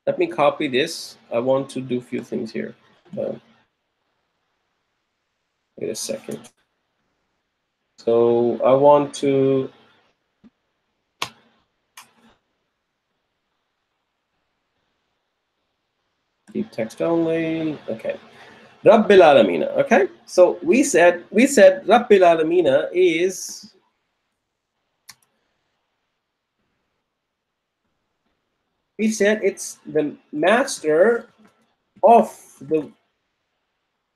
Let me copy this. I want to do a few things here. Wait a second. So I want to keep text only. Okay. Rabbil Alamina. Okay. So we said Rabbil Alamina is it's the master of the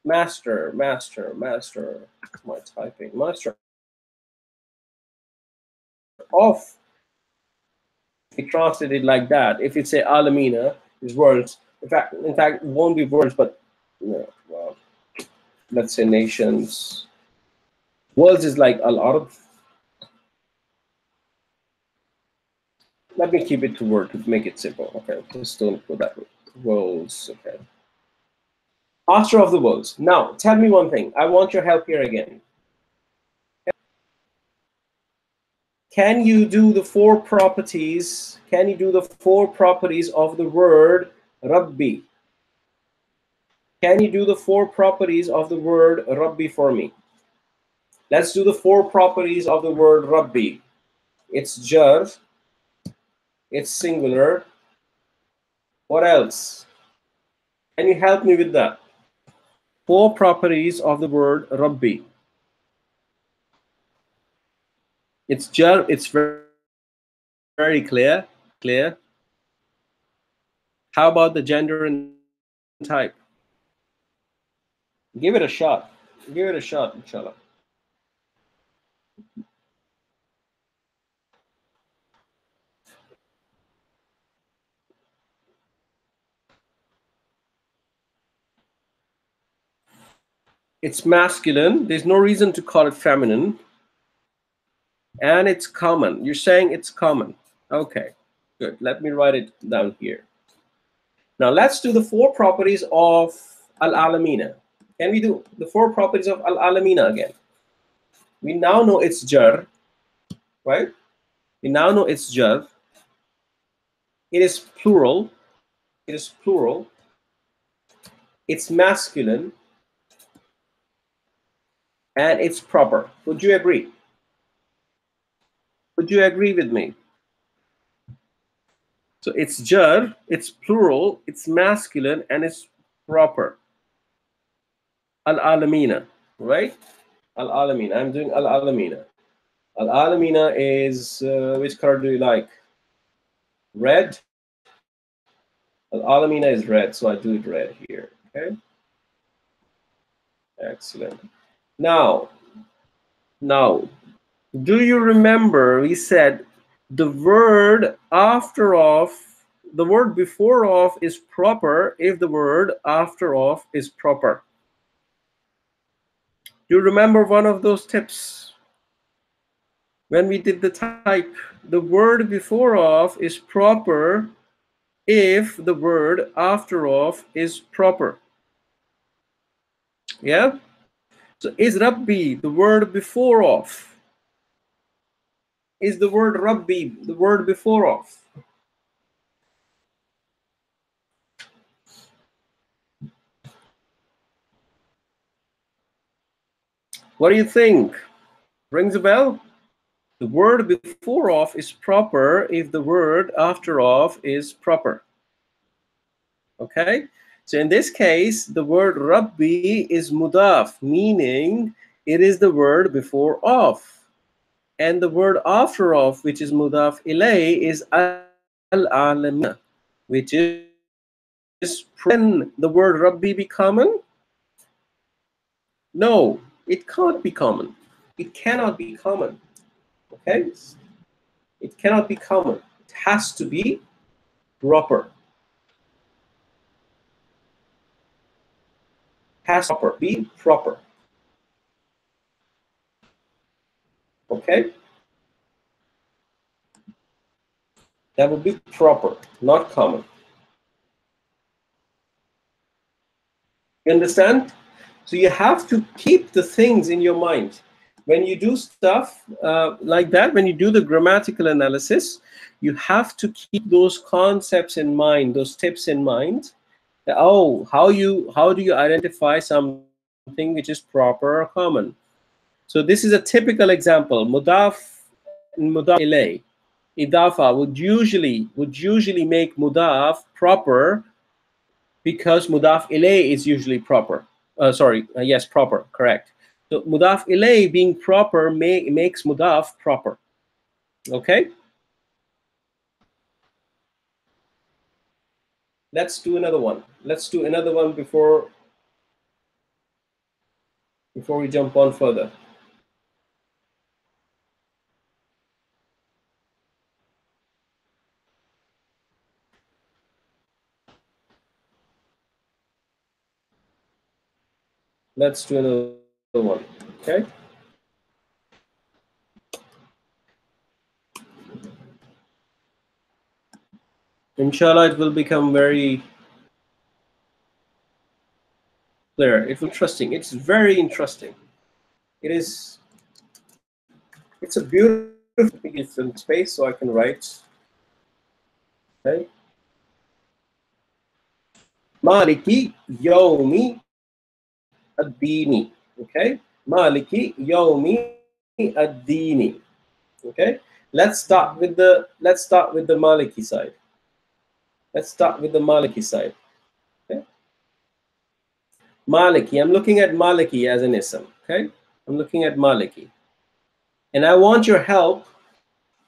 master. My typing. Master of. If you translate it like that, if you say Alamina is words, in fact, it won't be words, but well, let's say nations. Worlds is like Al-Arab. Let me keep it to word to make it simple. Okay, just don't put that worlds. Okay. Master of the worlds. Now, tell me one thing. I want your help here again. Can you do the four properties? Can you do the four properties of the word Rabbi? Can you do the four properties of the word Rabbi for me? Let's do the four properties of the word Rabbi. It's jar. It's singular. What else? Can you help me with that? Four properties of the word Rabbi. It's jar. It's very clear. How about the gender and type? Give it a shot. Give it a shot, inshallah. It's masculine. There's no reason to call it feminine. And it's common. You're saying it's common. Okay, good. Let me write it down here. Now let's do the four properties of al-alamina. Can we do the four properties of al-alamina again? We now know it's jar, right? We now know it's jar. It is plural. It is plural. It's masculine. And it's proper. Would you agree? Would you agree with me? So it's jar, it's plural, it's masculine, and it's proper. Al-alamina, right? Al-alamina. I'm doing al-alamina. Al-alamina is, which color do you like? Red. Al-alamina is red, so I do it red here. Okay. Excellent. Now, do you remember we said the word after of, the word before of is proper if the word after of is proper? Do you remember one of those tips? When we did the type, the word before of is proper if the word after of is proper. Yeah? So is Rabbi the word before of? Is the word Rabbi the word before of? What do you think? Rings a bell? The word before of is proper if the word after of is proper. Okay? So in this case, the word Rabbi is mudaf, meaning it is the word before of. And the word after of, which is mudaf ilay, is al-alamina, which is, can the word Rabbi be common? No, it can't be common. It cannot be common. Okay? It cannot be common. It has to be proper. Has to be proper. Okay? That would be proper, not common. You understand? So you have to keep the things in your mind. When you do stuff like that, when you do the grammatical analysis, you have to keep those concepts in mind, those tips in mind. Oh, how do you identify something which is proper or common? So this is a typical example. Mudaf and mudaf ilay. Idafah would usually make mudaf proper because mudaf ilay is usually proper. Yes, proper, correct. So mudaf ilay being proper makes mudaf proper. Okay? Let's do another one. Let's do another one before we jump on further. Let's do another one. Okay? Inshallah, it will become very clear. It's interesting. It's very interesting. It's a beautiful different space, so I can write. Okay. Maliki Yomi Ad-Dini. Okay. Maliki Yomi Ad-Dini. Okay. Let's start with the Maliki side. Let's start with the Maliki side. Okay. Maliki. I'm looking at Maliki as an ism. Okay. I'm looking at Maliki. And I want your help.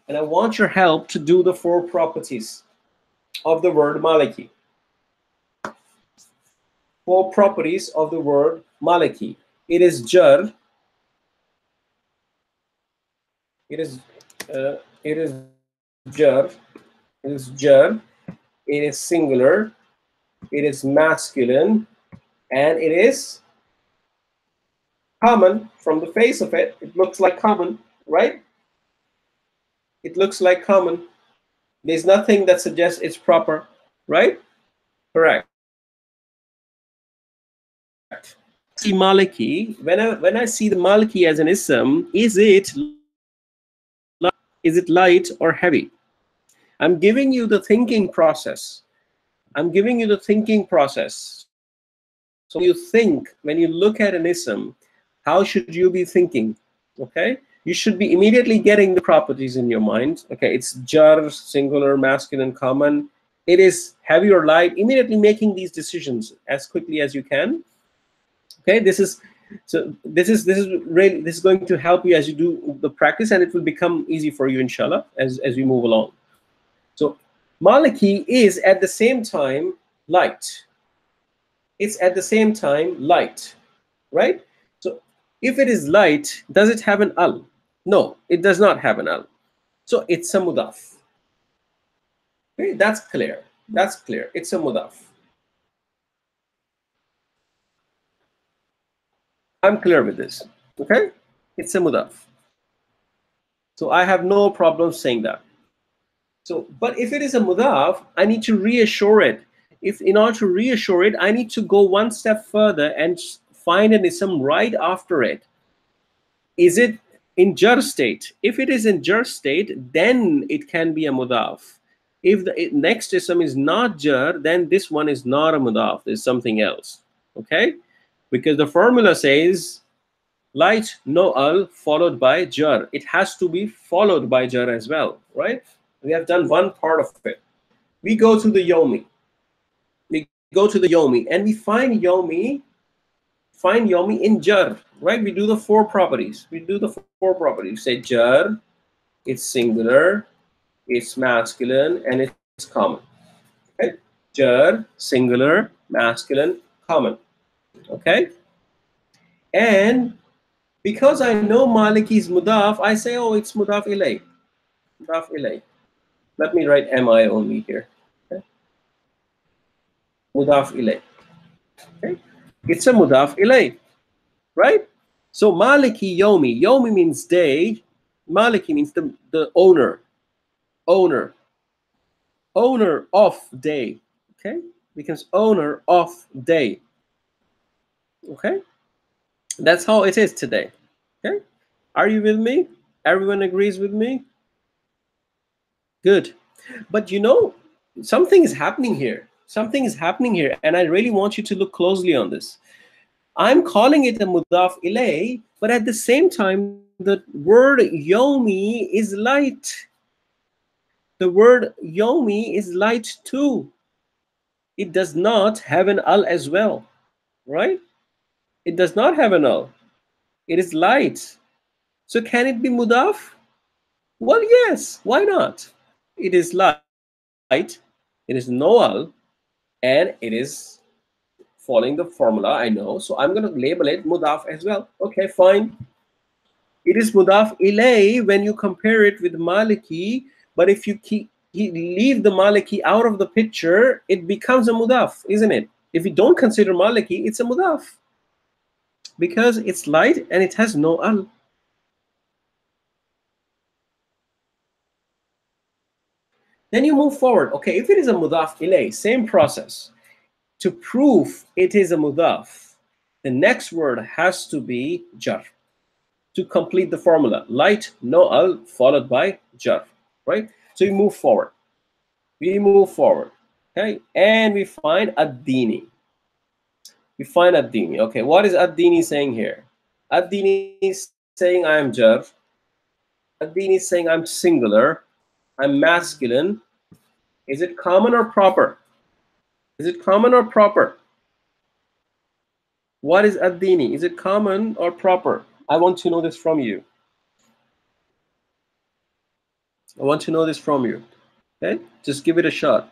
And I want your help to do the 4 properties of the word Maliki. 4 properties of the word Maliki. It is jar. It is jar. It is jar. It is singular. It is masculine, and it is common. From the face of it, it looks like common, right? It looks like common. There's nothing that suggests it's proper, right? Correct. See Maliki, when I see the Maliki as an ism, is it light or heavy? I'm giving you the thinking process. I'm giving you the thinking process. So you think, when you look at an ism, how should you be thinking? Okay, you should be immediately getting the properties in your mind. Okay, it's jar, singular, masculine, common. It is heavy or light. Immediately making these decisions as quickly as you can. Okay, this is So this is really, this is going to help you as you do the practice, and it will become easy for you, inshallah, as we move along. So Maliki is at the same time light. It's at the same time light, right? So if it is light, does it have an al? No, it does not have an al. So it's a mudaf. Okay, that's clear. That's clear. It's a mudaf. I'm clear with this. Okay, it's a mudaf. So I have no problem saying that. So, but if it is a mudaf, I need to reassure it. If in order to reassure it, I need to go one step further and find an ism right after it. Is it in jar state? If it is in jar state, then it can be a mudaf. If the next ism is not jar, then this one is not a mudaf. There's something else. Okay, because the formula says light no al followed by jar. It has to be followed by jar as well, right? We have done one part of it. We go to the yomi. We go to the yomi and we find yomi in jar, right? We do the four properties. We do the four properties. Say jar, it's singular, it's masculine, and it's common. Okay? Jar, singular, masculine, common. Okay? And because I know Maliki's mudaf, I say, oh, it's mudaf ilay. Mudaf ilay. Let me write mi only here. Okay? Mudaf ilay. Okay? It's a mudaf ilay, right? So Maliki yomi. Yomi means day. Maliki means the owner. Owner of day. Okay? Becomes owner of day. Okay? That's how it is today. Okay? Are you with me? Everyone agrees with me? Good. But you know, something is happening here. Something is happening here, and I really want you to look closely on this. I'm calling it a mudaf ilay, but at the same time, the word yomi is light. The word yomi is light too. It does not have an al as well, right? It does not have an al. It is light. So can it be mudaf? Well, yes. Why not? It is light. It is no al, and it is following the formula, I know. So I'm going to label it mudaf as well. Okay, fine. It is mudaf ilay when you compare it with Maliki, but if you leave the Maliki out of the picture, it becomes a mudaf, isn't it? If you don't consider Maliki, it's a mudaf because it's light and it has no al. Then you move forward. Okay, if it is a mudaf ilay, same process. To prove it is a mudaf, the next word has to be jar to complete the formula. Light, no al, followed by jar, right? So you move forward. We move forward, okay? And we find ad-dini. We find ad-dini. Okay, what is ad-dini saying here? Ad-dini is saying I am jar. Ad-dini is saying I'm singular. I'm masculine. Is it common or proper? Is it common or proper? What is ad-dini? Is it common or proper? I want to know this from you. I want to know this from you. Okay? Just give it a shot.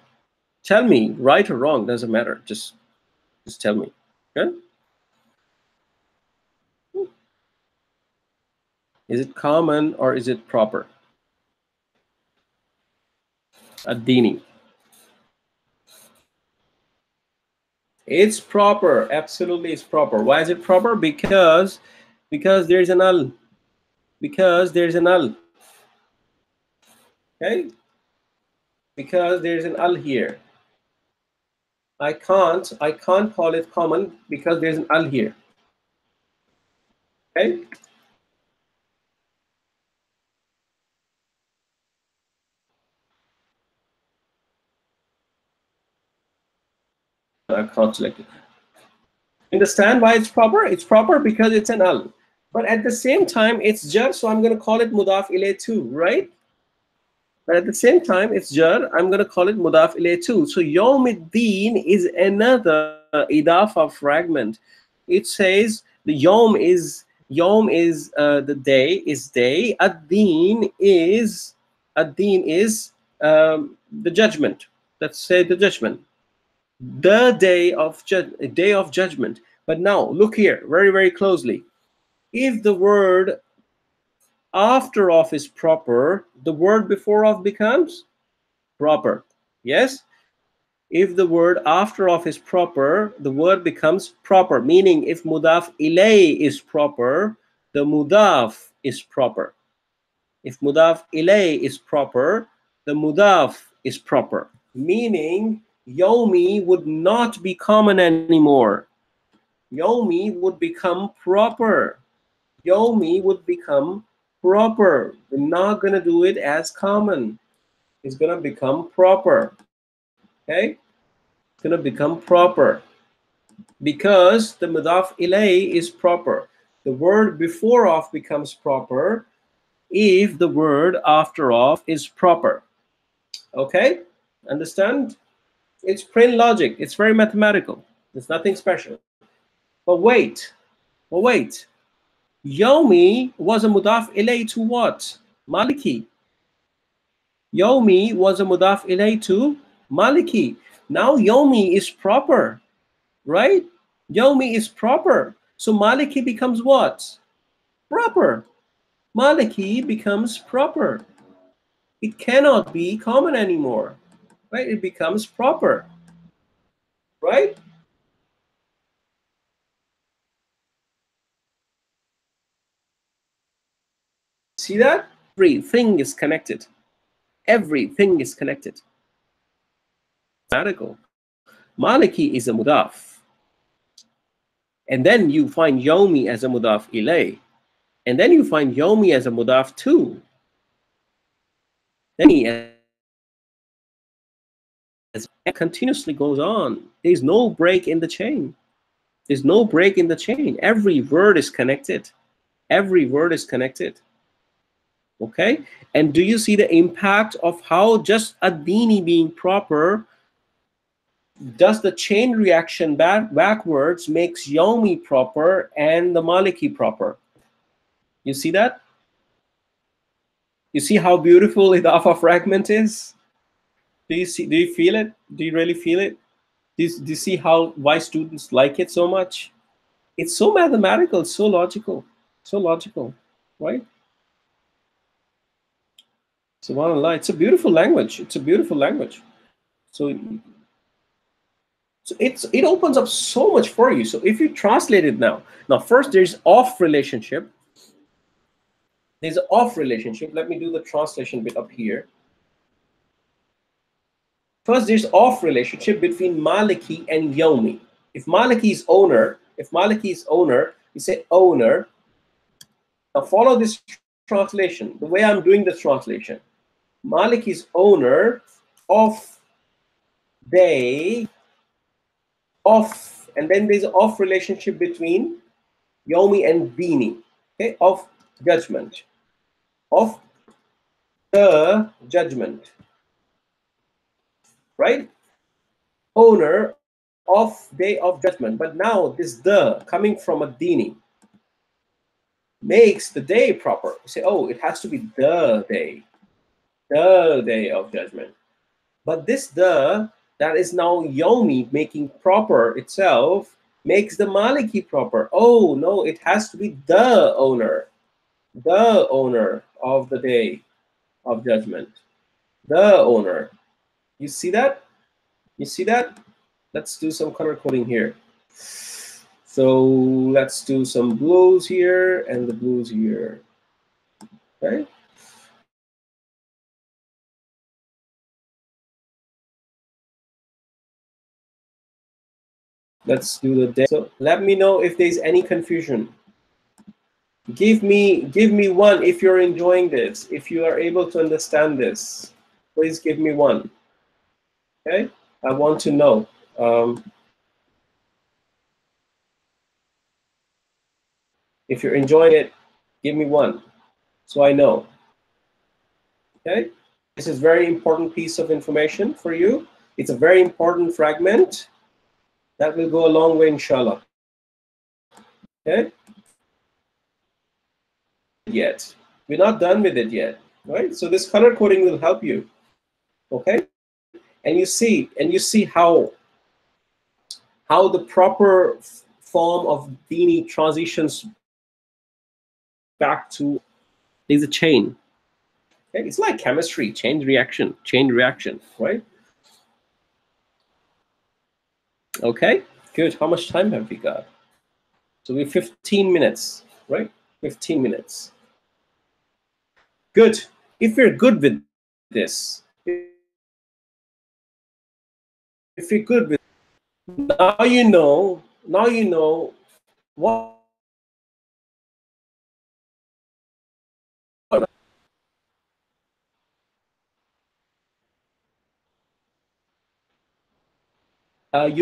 Tell me, right or wrong, doesn't matter. Just tell me. Okay? Is it common or is it proper? Ad-dini. It's proper. Absolutely, it's proper. Why is it proper? Because there's an al. Because there's an al. Okay? Because there's an al here. I can't call it common because there's an al here. Okay? I can't select it. Understand why it's proper? It's proper because it's an al. But at the same time, it's jar, so I'm going to call it mudaf ilay too, right? But at the same time, it's jar, I'm going to call it mudaf ilay too. So yawmiddin is another idafah fragment. It says The yom is the day, is day. Ad-din is the judgment. Let's say the judgment, the day of judgment. But now look here very, very closely. If the word after of is proper, the word before of becomes proper. Yes? If the word after of is proper, the word becomes proper. Meaning, if mudaf ilay is proper, the mudaf is proper. If mudaf ilay is proper, the mudaf is proper. Meaning, yomi would not be common anymore. Yomi would become proper. Yomi would become proper. We're not going to do it as common. It's going to become proper. Okay? It's going to become proper. Because the mudaf ilay is proper. The word before of becomes proper if the word after of is proper. Okay? Understand? It's plain logic. It's very mathematical. There's nothing special. But wait. Yomi was a mudaf ilay to what? Maliki. Yomi was a mudaf ilay to Maliki. Now Yomi is proper, right? Yomi is proper. So Maliki becomes what? Proper. Maliki becomes proper. It cannot be common anymore, right? It becomes proper, right? See that? Everything is connected. Everything is connected. Radical. Maliki is a mudaf. And then you find Yomi as a mudaf ilay. And then you find Yomi as a mudaf too. Then it continuously goes on. There's no break in the chain. There's no break in the chain. Every word is connected. Every word is connected. Okay? And do you see the impact of how just ad-dini being proper does the chain reaction backwards makes Yomi proper and the Maliki proper? You see that? You see how beautiful Idafah fragment is? Do you feel it? Do you really feel it? Do you see why students like it so much? It's so mathematical, so logical, right? SubhanAllah, it's a beautiful language. It's a beautiful language. So it opens up so much for you. So if you translate it now first there's off relationship. There's an off relationship. Let me do the translation bit up here. First, there's off relationship between Maliki and Yomi. If Maliki is owner, you say owner. Now follow this translation, the way I'm doing this translation. Maliki is owner of day, off, and then there's an off relationship between Yomi and Dini. Okay, of judgment. Of the judgment. Right? Owner of day of judgment. But now this the coming from a dini makes the day proper. You say, oh, it has to be the day of judgment. But this the that is now Yomi making proper itself makes the Maliki proper. Oh no, it has to be the owner of the day of judgment. The owner. You see that? You see that? Let's do some color coding here. So let's do some blues here and the blues here. Okay. Let's do the day. So let me know if there's any confusion. Give me one if you're enjoying this, if you are able to understand this. Please give me one. Okay, I want to know. If you're enjoying it, give me one, so I know. Okay, this is very important piece of information for you. It's a very important fragment that will go a long way, inshallah. Okay, yet we're not done with it yet, right? So this color coding will help you. Okay, and you see how the proper form of dini transitions back to, there's a chain. Okay? It's like chemistry, chain reaction, right? Okay, good. How much time have we got? So we're 15 minutes, right? 15 minutes. Good. If you're good with this, if you're good with, now you know what you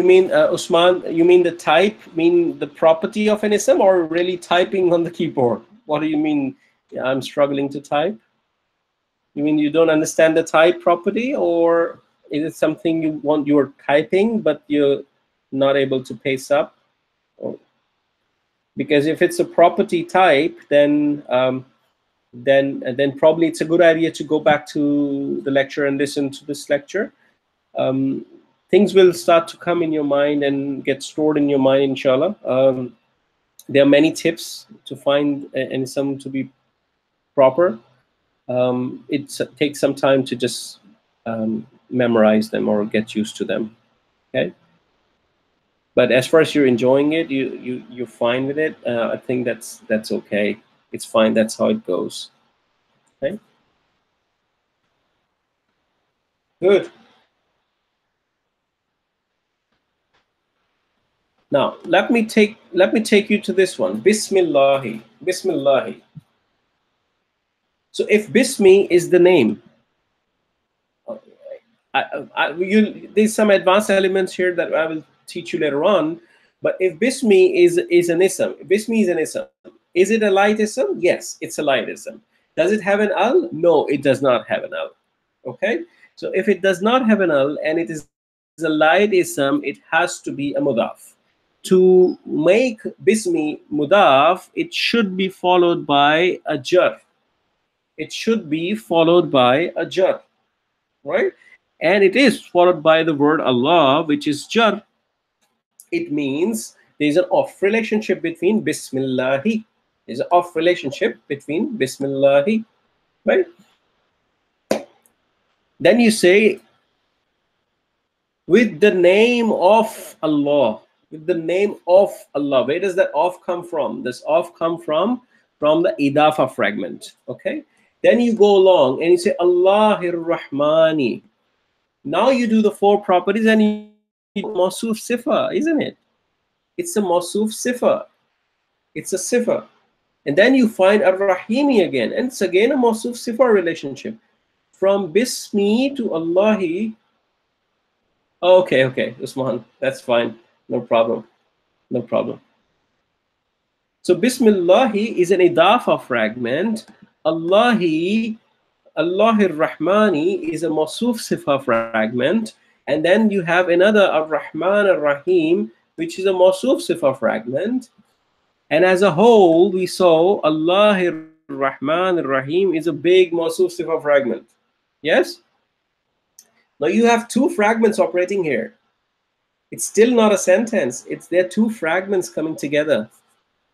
mean, Usman, you mean the type, mean the property of an ism, or really typing on the keyboard? What do you mean? Yeah, I'm struggling to type. You mean you don't understand the type property, or is it something you're typing but you're not able to paste up? Or, because if it's a property type, then probably it's a good idea to go back to the lecture and listen to this lecture. Things will start to come in your mind and get stored in your mind, inshallah. There are many tips to find and some to be proper. It takes some time to just memorize them or get used to them. Okay, but as far as you're enjoying it, you're fine with it. I think that's okay. It's fine. That's how it goes. Okay, good. Now let me take you to this one. Bismillahi. Bismillahi. So if Bismi is the name, there's some advanced elements here that I will teach you later on. But if Bismi is an ism, Bismi is an ism. Is it a light ism? Yes, it's a light ism. Does it have an al? No, it does not have an al. Okay, so if it does not have an al and it is a light ism, it has to be a mudaf. To make Bismi mudaf, it should be followed by a jar. It should be followed by a jar, right? And it is followed by the word Allah, which is jar. It means there's an off relationship between Bismillahi. There's an off relationship between Bismillahi, right? Then you say, with the name of Allah. With the name of Allah. Where does that off come from? This off come from the Idafah fragment. Okay. Then you go along and you say Allahir Rahmani. Now you do the four properties and you Mawsuf Sifa, isn't it? It's a Mawsuf Sifa. It's a Sifa. And then you find Ar-Rahimi again. And it's again a Mawsuf Sifa relationship. From Bismi to Allahi. Okay, okay, Usman, that's fine. No problem. No problem. So Bismillahi is an Idafah fragment. Allahir Rahmani is a Mawsuf Sifa fragment. And then you have another Ar-Rahman Ar-Rahim, which is a Mawsuf Sifa fragment. And as a whole, we saw Allahir Rahman Ar-Rahim is a big Mawsuf Sifa fragment. Yes? Now you have two fragments operating here. It's still not a sentence. There are two fragments coming together.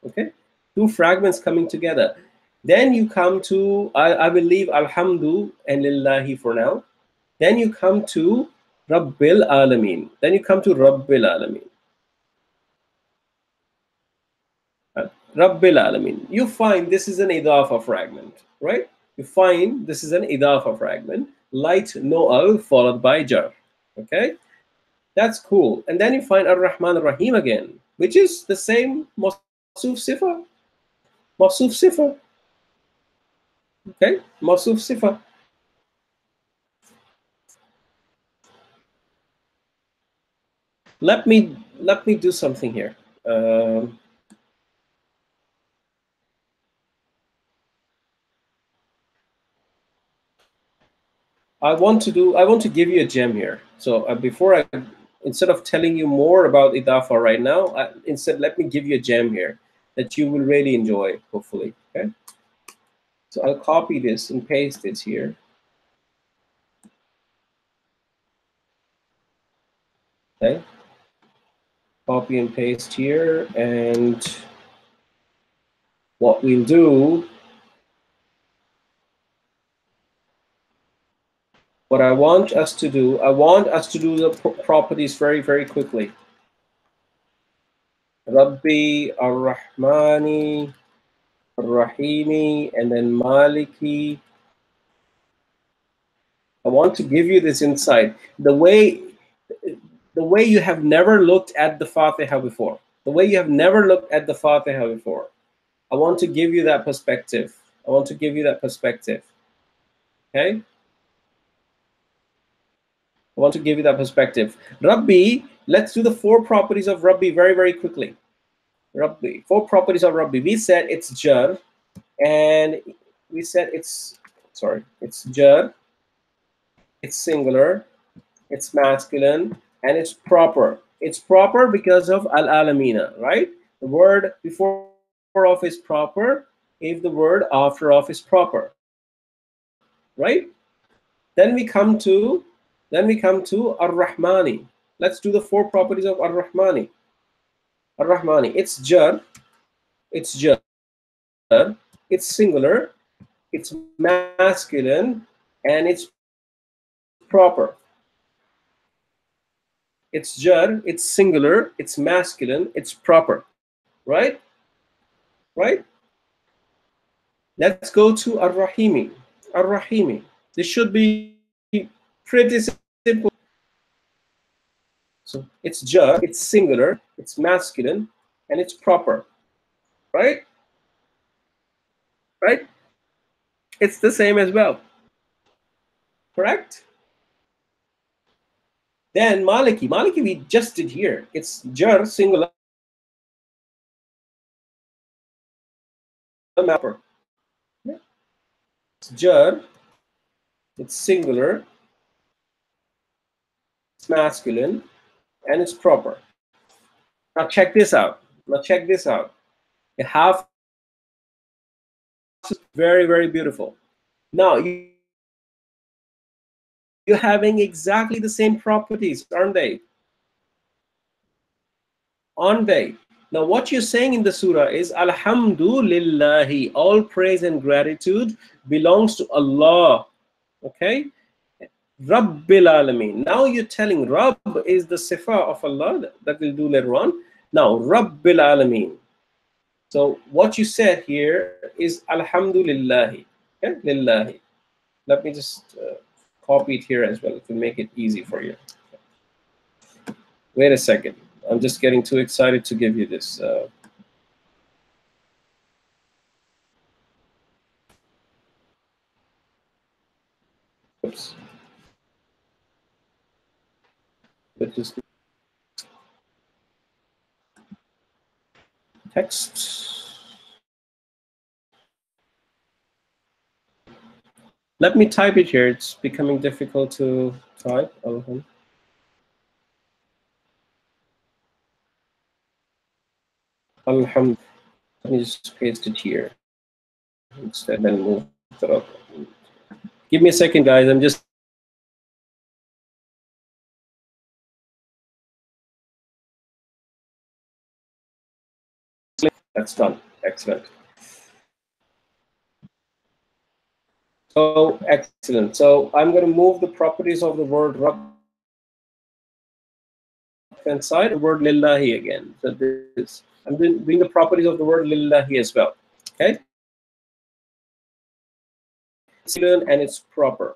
Okay? Two fragments coming together. Then you come to, I will leave Alhamdu and Lillahi for now. Then you come to Rabbil Alameen. Then you come to Rabbil Alameen. Rabbil Alameen. You find this is an Idafah fragment, right? You find this is an Idafah fragment. Light, no al, followed by jar. Okay? That's cool. And then you find Ar-Rahman Ar-Rahim again, which is the same Mawsuf Sifa. Mawsuf Sifa. Okay? Mawsuf Sifa. Let me do something here. I want to give you a gem here. So instead of telling you more about Idafah right now, instead let me give you a gem here. that you will really enjoy, hopefully. Okay. So I'll copy this and paste it here. Okay. Copy and paste here, and what we'll do, what I want us to do, I want us to do the properties very, very quickly. Rabbi, Ar-Rahmani, Ar-Rahimi, and then Maliki. I want to give you this insight. The way you have never looked at the Fatiha before. The way you have never looked at the Fatiha before. I want to give you that perspective. I want to give you that perspective. Okay? I want to give you that perspective. Rabbi, let's do the 4 properties of Rabbi very, very quickly. Rabbi, 4 properties of Rabbi. We said it's jar, and we said it's jar, it's singular, it's masculine, and it's proper. It's proper because of al-alamina, right? The word before of is proper if the word after of is proper, right? Then we come to Ar-Rahmani. Let's do the 4 properties of Ar-Rahmani. Ar-Rahmani, it's jar, it's singular, it's masculine, and it's proper. It's jar, it's singular, it's masculine, it's proper, right? Right? Let's go to Ar-Rahimi. Ar-Rahimi. This should be pretty simple. So it's jar, it's singular, it's masculine, and it's proper, right? Right? It's the same as well, correct? Then Maliki. Maliki we just did here. It's jar, singular, mapper. It's jar, it's singular, it's masculine, and it's proper. Now check this out. You have very, very beautiful. Now you're having exactly the same properties, aren't they? Aren't they? Now what you're saying in the surah is Alhamdulillahi, all praise and gratitude belongs to Allah. Okay? Rabbil Alameen. Now you're telling Rabb is the sifa of Allah that we'll do later on. Now Rabbil Alameen. So what you said here is Alhamdulillahi. Okay? Lillahi. Let me just copy it here as well to make it easy for you. Wait a second. I'm just getting too excited to give you this. Oops. Just text. Let me type it here. It's becoming difficult to type. Alhamdulillah. Let me just paste it here instead and move it up. Give me a second, guys. I'm just. That's done. Excellent. So excellent. So I'm going to move the properties of the word Rabb inside the word Lillahi again. So this, I'm doing the properties of the word Lillahi as well. Okay. And it's proper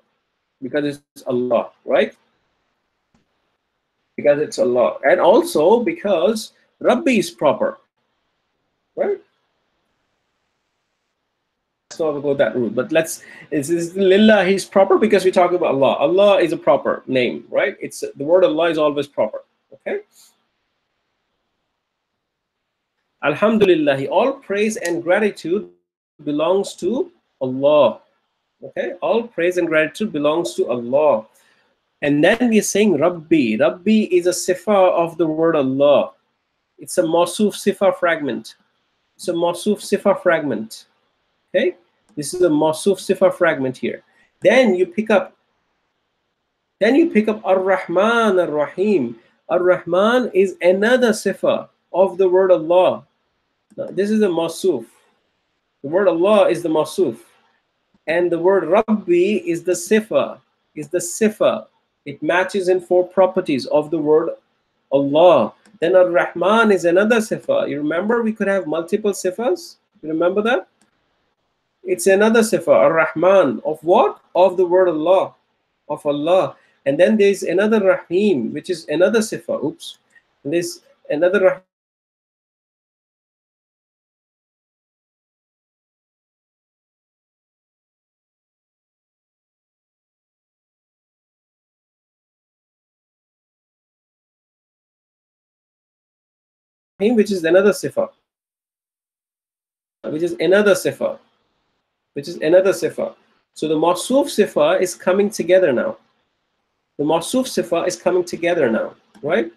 because it's Allah, right? Because it's Allah, and also because Rabbi is proper, right? Let's not go that route, but let's. Is Lillahi is proper because we talk about Allah. Allah is a proper name, right? It's the word Allah is always proper. Okay. Alhamdulillah, all praise and gratitude belongs to Allah. Okay, all praise and gratitude belongs to Allah. And then we're saying Rabbi. Rabbi is a sifa of the word Allah. It's a mawsuf sifa fragment. It's a Mawsuf Sifa fragment. Okay, this is a Mawsuf Sifa fragment here. Then you pick up Ar-Rahman Ar-Rahim. Ar-Rahman is another sifa of the word Allah. Now, this is a Mawsuf. The word Allah is the Mawsuf. And the word Rabbi is the sifa. It matches in 4 properties of the word Allah. Then Ar-Rahman is another sifa. You remember we could have multiple sifas? You remember that? It's another sifa, Ar-Rahman. Of what? Of the word Allah. Of Allah. And then there's another Rahim, which is another sifa. Oops. And there's another Rahim, which is another sifa. Which is another sifa. So the Mawsuf sifa is coming together now. The Mawsuf sifa is coming together now, right?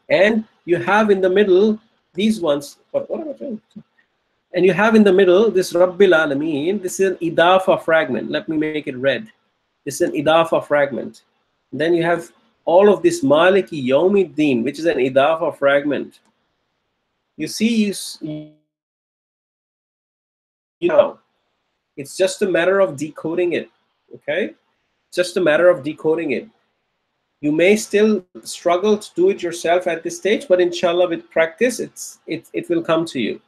And you have in the middle these ones. What am I trying to? And you have in the middle this Rabbil Alameen. This is an Idafah fragment. Let me make it red. This is an Idafah fragment. And then you have all of this Maliki Yawmiddin, which is an Idafah fragment. You see, you know, it's just a matter of decoding it. Okay, just a matter of decoding it. You may still struggle to do it yourself at this stage, but inshallah, with practice, it will come to you.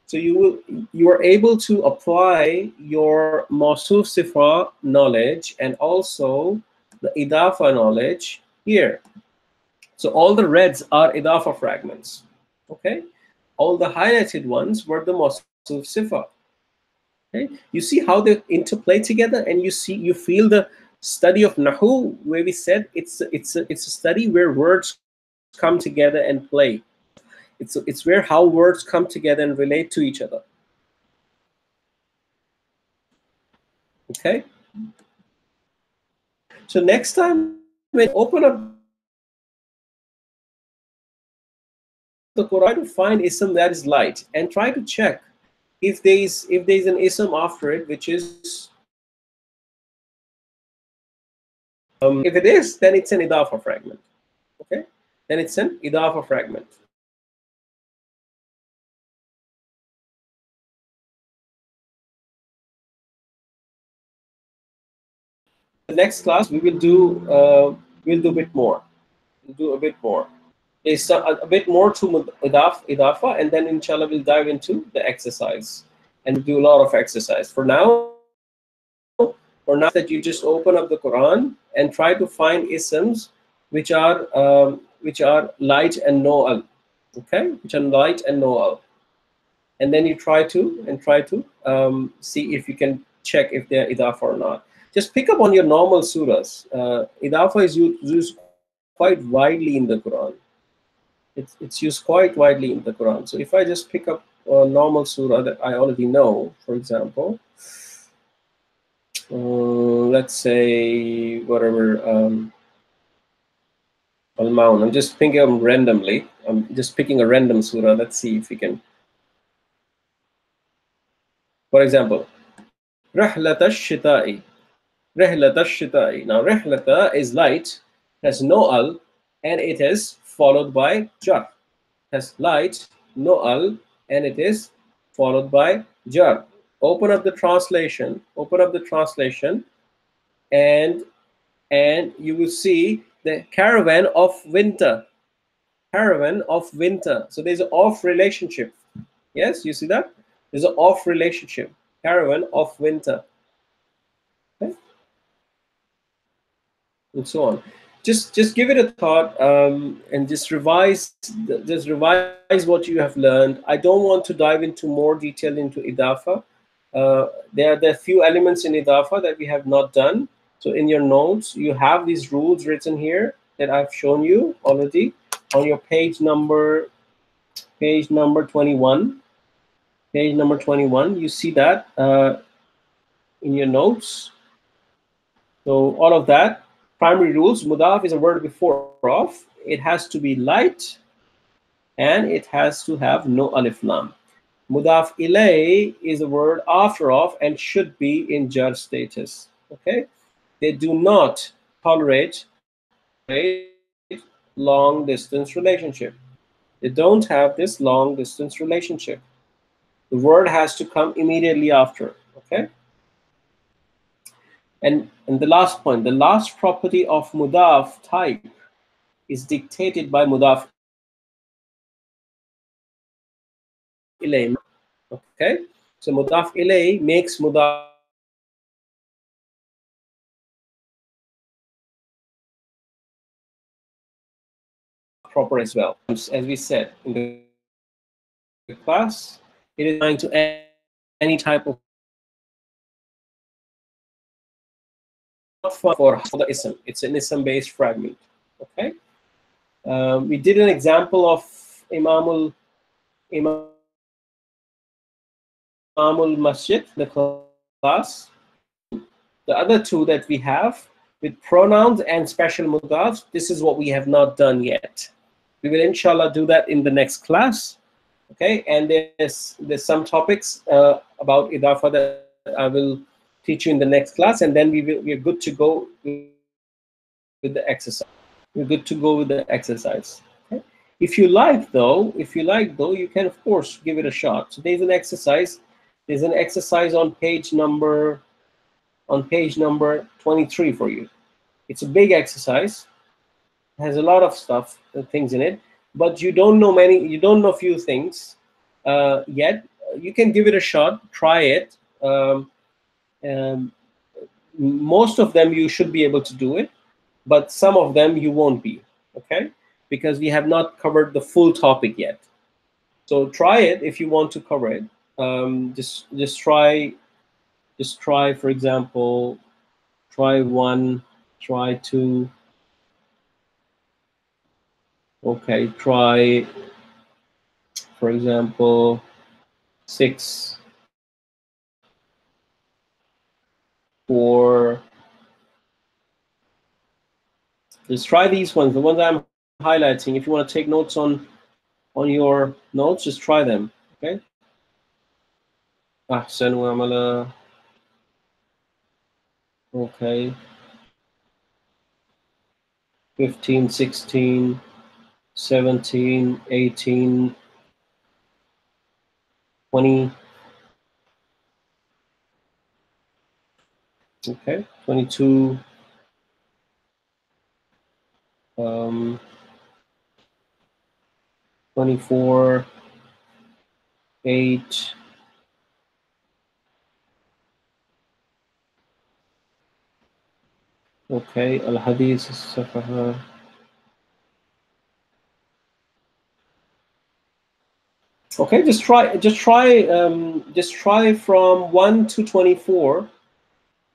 So you are able to apply your Mawsuf Sifa knowledge and also the Idafah knowledge here. So all the reds are Idafah fragments. Okay, all the highlighted ones were the Mawsuf Sifa. Okay, you see how they interplay together, and you feel the study of Nahu, where we said it's a study where words come together and play. It's where how words come together and relate to each other. Okay. So next time when you open up the Quran, to find ism that is light, and try to check if there's an ism after it which is if it is, then it's an Idafah fragment. Okay, then it's an Idafah fragment. The next class we will do a bit more. We'll do a bit more. There's a bit more to Idafah, and then inshallah we'll dive into the exercise and do a lot of exercise. For now that you just open up the Quran and try to find isms which are light and no'al. Okay, which are light and no'al, and then you try to see if you can check if they're Idafah or not. Just pick up on your normal surahs. Idafah is used quite widely in the Quran. It's used quite widely in the Quran. So if I just pick up a normal surah that I already know, for example, let's say whatever, Al-Maun. I'm just picking them randomly. I'm just picking a random surah. Let's see if we can. For example, Rahlat ash-Shita'i. Rahlat ash-Shita'i. Now, Rahlata is light, has no al, and it is followed by jar. Has light, no al, and it is followed by jar. Open up the translation. And you will see the caravan of winter. So there's an off relationship. Yes, you see that? There's an off relationship. Caravan of winter. Okay? And so on. Just give it a thought, and just revise what you have learned. I don't want to dive into more detail into Idafah. There are a few elements in Idafah that we have not done. So in your notes, you have these rules written here that I've shown you already on your page number 21. Page number 21. You see that in your notes. So all of that. Primary rules. Mudaf is a word before of. It has to be light. and it has to have no alif lam. Mudaf ilay is a word after of and should be in jar status. Okay, they do not tolerate long distance relationship. They don't have this long distance relationship. The word has to come immediately after. Okay, and the last point, the last property of mudaf type is dictated by mudaf ilay. Okay, so mudaf ilay makes mudaf proper as well. As we said in the class, it is trying to any type of for the ism. It's an ism based fragment. Okay, we did an example of Imamul Masjid, the class. The other two that we have with pronouns and special mudaf, this is what we have not done yet. We will inshallah do that in the next class. Okay, and there's some topics about Idafah that I will teach you in the next class, and then we're good to go with the exercise. We're good to go with the exercise. Okay? If you like though, you can of course give it a shot. So there's an exercise. There's an exercise on page number 23 for you. It's a big exercise. It has a lot of stuff, things in it, but you don't know a few things yet. You can give it a shot, try it. Most of them you should be able to do it, but some of them you won't be, okay? Because we have not covered the full topic yet. So try it if you want to cover it. Just try, for example, try 1, try 2. Okay, try, for example, 6, 4. Just try these ones, the ones I'm highlighting. If you want to take notes on your notes, just try them. Okay. Ahsanu amala. Okay. 15, 16, 17, 18, 20. Okay, 22. 24, 8. Okay, al-hadith safaha. Okay, just try from 1 to 24,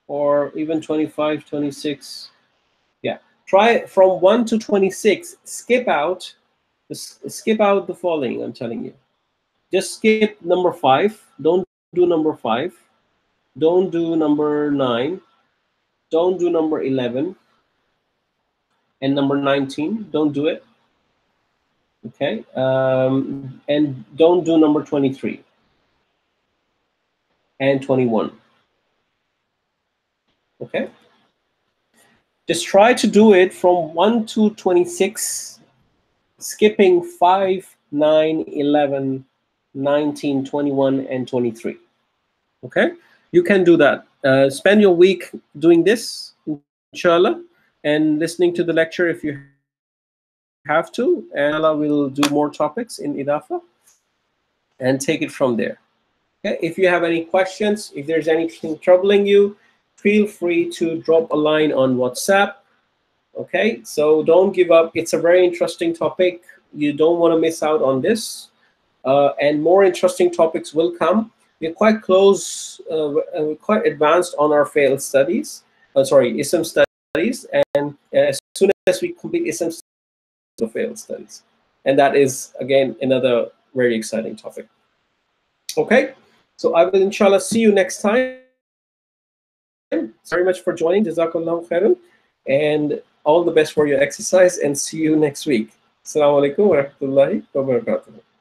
or even 25, 26. Yeah, try from 1 to 26. Skip out the following. I'm telling you, just skip number 5. Don't do number 5. Don't do number 9. Don't do number 11 and number 19. Don't do it. Okay, and don't do number 23 and 21. Okay, just try to do it from 1 to 26, skipping 5, 9, 11, 19, 21, and 23. Okay, you can do that. Spend your week doing this, inshallah, and listening to the lecture if you have to, and Allah will do more topics in Idafah and take it from there. Okay, if you have any questions, if there's anything troubling you, feel free to drop a line on WhatsApp. Okay, so don't give up. It's a very interesting topic. You don't want to miss out on this. And more interesting topics will come. We're quite close, quite advanced on our failed studies. ISM studies. And as soon as we complete ISM studies, the failed studies. And that is, again, another very exciting topic. Okay, so I will inshallah see you next time. Thanks very much for joining. Jazakallahu khairan. And all the best for your exercise, and see you next week. Assalamu alaikum wa rahmatullahi wa barakatuh.